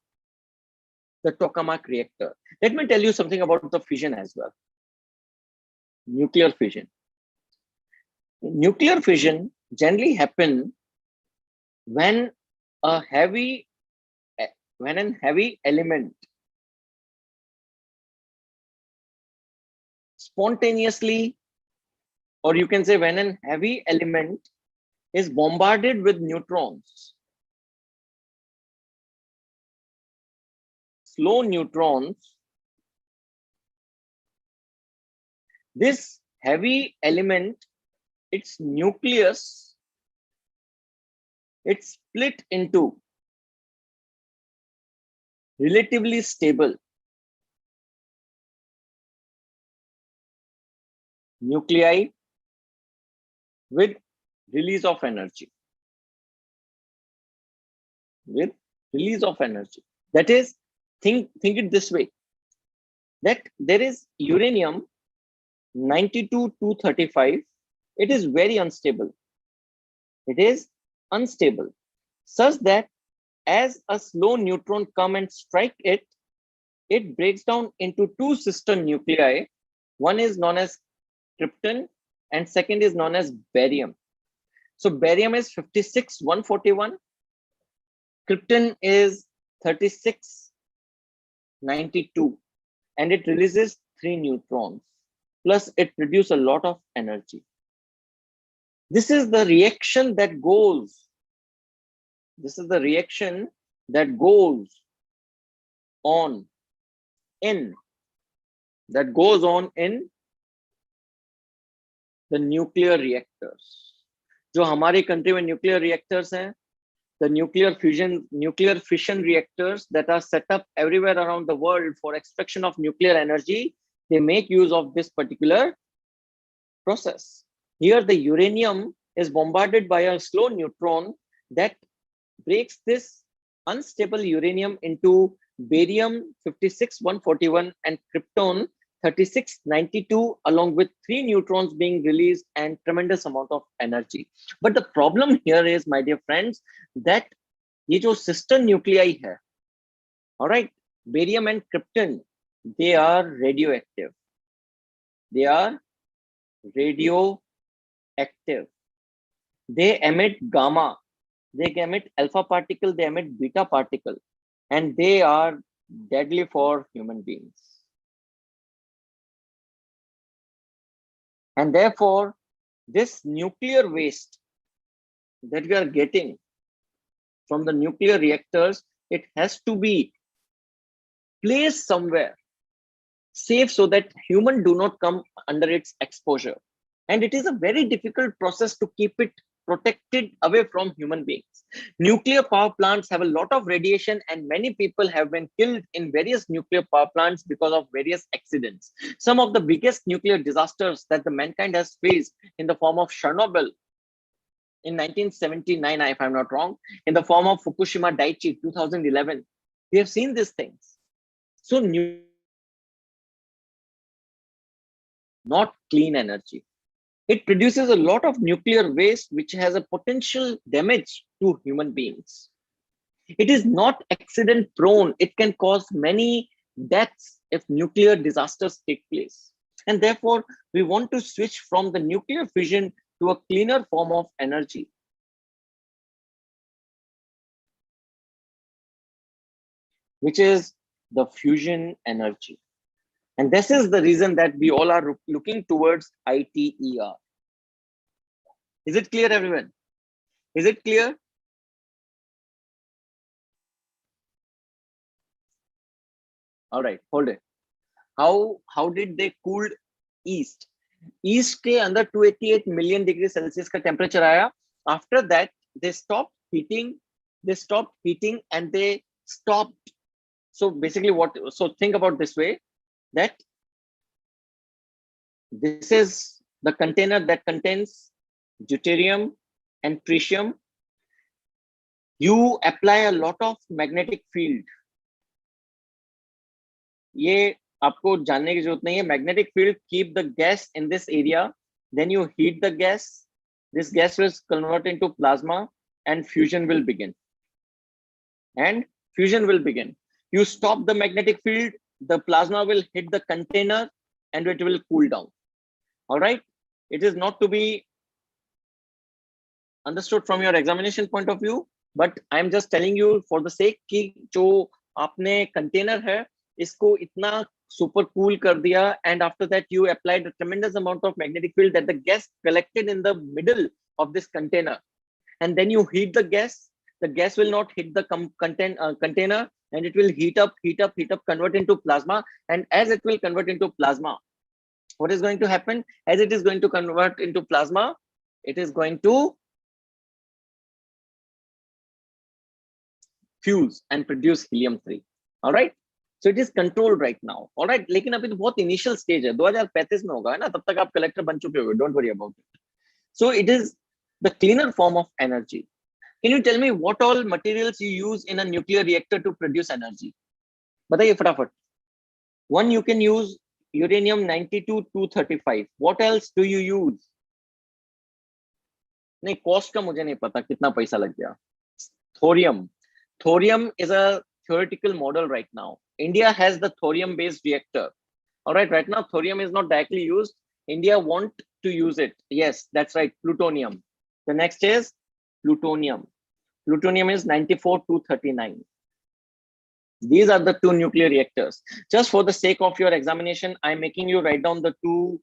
the Tokamak reactor. Let me tell you something about the fission as well. Nuclear fission. Nuclear fission generally happen when a heavy element spontaneously, or you can say when a heavy element is bombarded with neutrons, slow neutrons. This heavy element, its nucleus, it's split into relatively stable nuclei with release of energy. That is, think it this way, that there is uranium 92-235. It is very unstable. Such that as a slow neutron come and strike it, it breaks down into two sister nuclei. One is known as krypton and second is known as barium. So barium is 56-141, krypton is 36-92, and it releases 3 neutrons. Plus it produces a lot of energy. This is the reaction that goes. On in the nuclear reactors. जो हमारी country में nuclear reactors हैं, the nuclear fission reactors that are set up everywhere around the world for extraction of nuclear energy, they make use of this particular process. Here the uranium is bombarded by a slow neutron that breaks this unstable uranium into barium 56-141 and krypton 36-92, along with 3 neutrons being released and tremendous amount of energy. But the problem here is, my dear friends, that ये जो sister nuclei है, all right, barium and krypton, they are radioactive. They emit gamma, they emit alpha particle, they emit beta particle, and they are deadly for human beings. And therefore, this nuclear waste that we are getting from the nuclear reactors, it has to be placed somewhere safe so that humans do not come under its exposure. And it is a very difficult process to keep it protected away from human beings. Nuclear power plants have a lot of radiation, and many people have been killed in various nuclear power plants because of various accidents. Some of the biggest nuclear disasters that the mankind has faced in the form of Chernobyl in 1979, if I'm not wrong, in the form of Fukushima Daiichi 2011. We have seen these things. So not clean energy. It produces a lot of nuclear waste which has a potential damage to human beings. It is not accident prone. It can cause many deaths if nuclear disasters take place. And therefore, we want to switch from the nuclear fission to a cleaner form of energy. which is the fusion energy. And this is the reason that we all are looking towards ITER. Is it clear, everyone? Is it clear? All right, hold it. How did they cool east? East के अंदर 288 million degree Celsius का temperature आया. After that, they stopped heating. And they stopped. So basically, so think about this way, that this is the container that contains deuterium and tritium. You apply a lot of magnetic field. ये आपको जानने की जरूरत नहीं है. Magnetic field keep the gas in this area. Then you heat the gas. This gas will convert into plasma, and fusion will begin. You stop the magnetic field, the plasma will hit the container, and it will cool down. All right. It is not to be understood from your examination point of view, but I am just telling you for the sake कि जो आपने container है, इसको इतना super cool कर दिया, and after that you applied a tremendous amount of magnetic field that the gas collected in the middle of this container, and then you heat the gas. The gas will not hit the container, and it will heat up, convert into plasma. And as it will convert into plasma, what is going to happen? As it is going to convert into plasma, it is going to fuse and produce helium-3. All right. So it is controlled right now. All right. लेकिन अभी तो बहुत initial stage है. 2035 में होगा है ना. तब तक आप collector बन चुके होगे. Don't worry about it. So it is the cleaner form of energy. Can you tell me what all materials you use in a nuclear reactor to produce energy? बताइए फटाफट. One, you can use uranium-92-235. What else do you use? नहीं, cost का मुझे नहीं पता कितना पैसा लग गया. Thorium. Thorium is a theoretical model right now. India has the thorium-based reactor. All right, right now thorium is not directly used. India want to use it. Yes, that's right. Plutonium. The next is plutonium. Plutonium is 94-239. These are the two nuclear reactors. Just for the sake of your examination, I'm making you write down the two.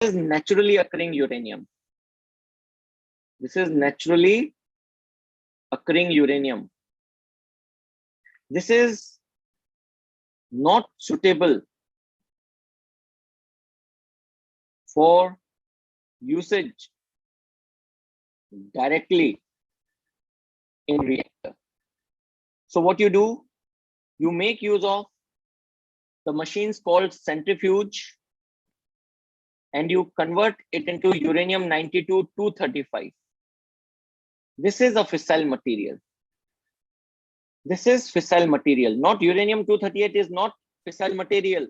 This is naturally occurring uranium. This is naturally occurring uranium. This is not suitable for usage directly in reactor. So what you do, you make use of the machines called centrifuge, and you convert it into uranium-92-235. This is a fissile material. This is fissile material. Not uranium-238 is not fissile material.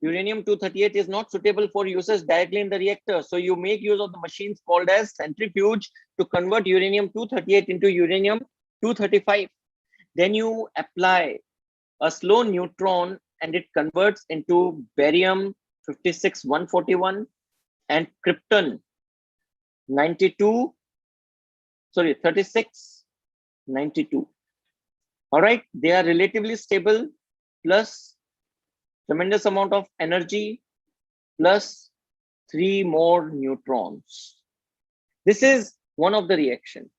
Uranium-238 is not suitable for usage directly in the reactor. So you make use of the machines called as centrifuge to convert uranium-238 into uranium-235. Then you apply a slow neutron and it converts into barium 56-141 and krypton 36-92. All right, they are relatively stable, plus tremendous amount of energy, plus 3 more neutrons. This is one of the reaction.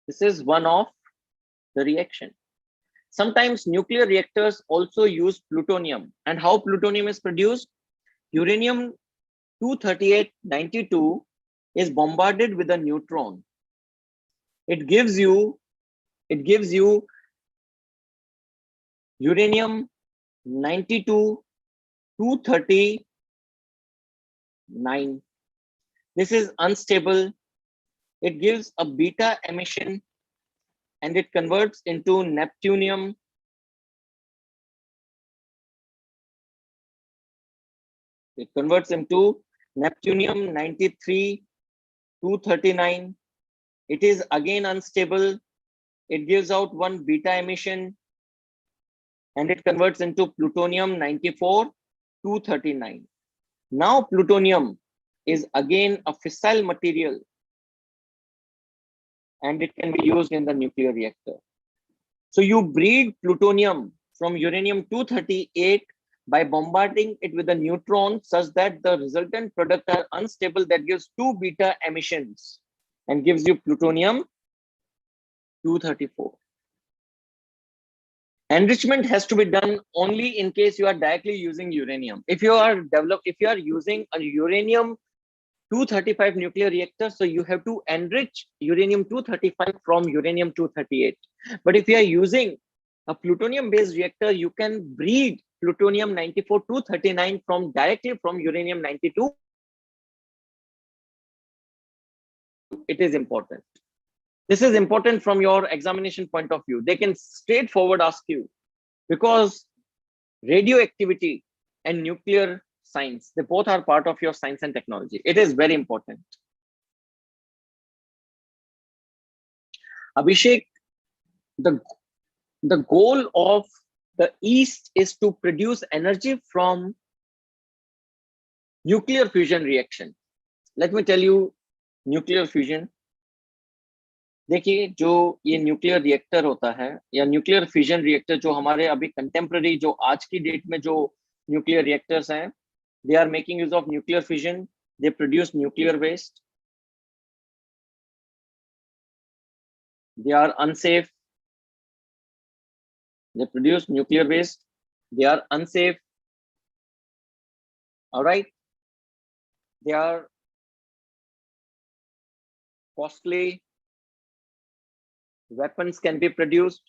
This is one of the reaction. Sometimes nuclear reactors also use plutonium. And how plutonium is produced? Uranium-238-92 is bombarded with a neutron. It gives you uranium-92-239. This is unstable. It gives a beta emission and it converts into neptunium. It converts into neptunium-93-239. It is again unstable. It gives out one beta emission and it converts into plutonium-94-239. Now plutonium is again a fissile material, and it can be used in the nuclear reactor. So you breed plutonium from uranium-238 by bombarding it with a neutron such that the resultant product are unstable, that gives 2 beta emissions and gives you plutonium-234. Enrichment has to be done only in case you are directly using uranium. If you are using a uranium-235 nuclear reactor, so you have to enrich uranium-235 from uranium-238. But if you are using a plutonium-based reactor, you can breed plutonium-94-239 directly from uranium-92. It is important. This is important from your examination point of view. They can straightforward ask you, because radioactivity and nuclear science, they both are part of your science and technology. It is very important. Abhishek, the goal of the East is to produce energy from nuclear fusion reaction. Let me tell you, nuclear fusion, देखिए जो ये nuclear reactor होता है या nuclear fusion reactor, जो हमारे अभी contemporary, जो आज की डेट में जो न्यूक्लियर रिएक्टर्स हैं, they are making use of nuclear fission. They produce nuclear waste. They are unsafe. They produce nuclear waste. They are unsafe. All right. They are costly. Weapons can be produced.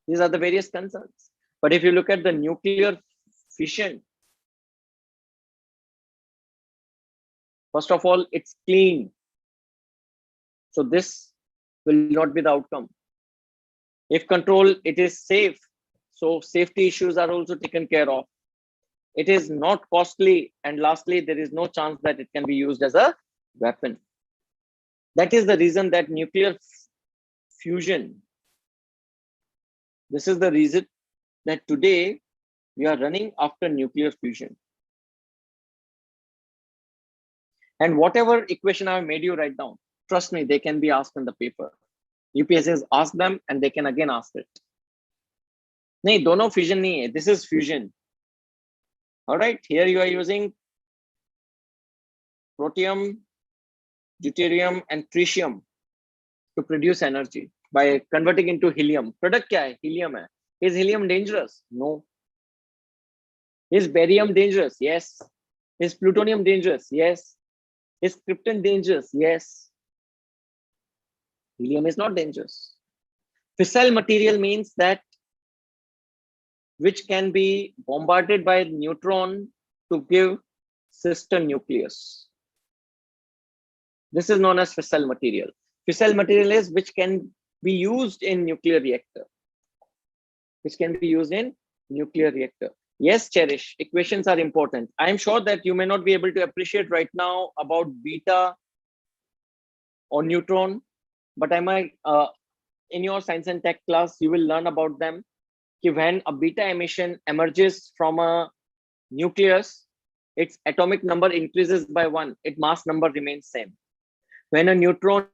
These are the various concerns. But if you look at the nuclear fission, first of all, it's clean. So this will not be the outcome. If control, it is safe. So safety issues are also taken care of. It is not costly. And lastly, there is no chance that it can be used as a weapon. That is the reason that nuclear fusion, this is the reason that today we are running after nuclear fusion. And whatever equation I have made you write down, trust me, they can be asked in the paper. UPSC has asked them and they can again ask it. No, dono fusion nahi hai. This is fusion. All right, here you are using protium, deuterium, and tritium to produce energy by converting into helium. Product kya hai? Helium hai. Is helium dangerous? No. Is barium dangerous? Yes. Is plutonium dangerous? Yes. Is krypton dangerous? Yes. Helium is not dangerous. Fissile material means that which can be bombarded by neutron to give sister nucleus. This is known as fissile material. Fissile material is which can be used in nuclear reactor. Which can be used in nuclear reactor. Yes, Cherish, equations are important. I am sure that you may not be able to appreciate right now about beta or neutron, but I might, in your science and tech class, you will learn about them. When a beta emission emerges from a nucleus, its atomic number increases by 1, its mass number remains same. When a neutron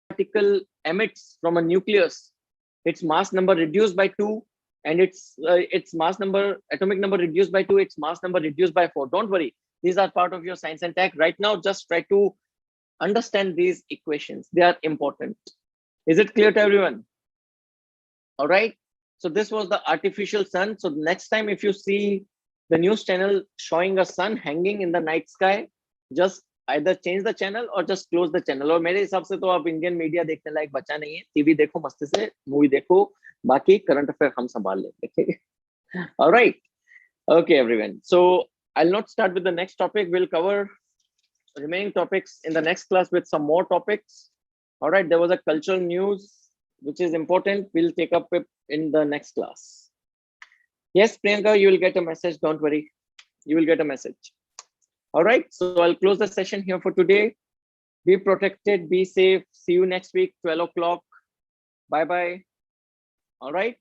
particle emits from a nucleus, its mass number reduced by 2, and its mass number, atomic number reduced by 2, its mass number reduced by 4. Don't worry, these are part of your science and tech. Right now, just try to understand these equations. They are important. Is it clear to everyone? All right. So this was the artificial sun. So next time, if you see the news channel showing a sun hanging in the night sky, just either change the channel or just close the channel. और मेरे हिसाब से तो आप Indian media देखने लायक बचा नहीं है. टीवी देखो मस्ती से, मूवी देखो, बाकी करंट अफेयर हम संभाल लेंगे. All right. Okay, everyone. So I'll not start with the next topic. We'll cover remaining topics in the next class with some more topics. All right. There was a cultural news which is important. We'll take up it in the next class. Yes, Priyanka, you will get a message. Don't worry. You will get a message. All right. So I'll close the session here for today. Be protected. Be safe. See you next week, 12 o'clock. Bye-bye. All right.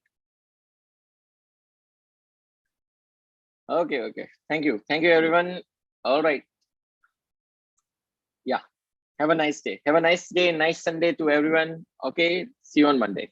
Okay, okay. Thank you. Thank you, everyone. All right. Yeah. Have a nice day. Have a nice day. Nice Sunday to everyone. Okay. See you on Monday.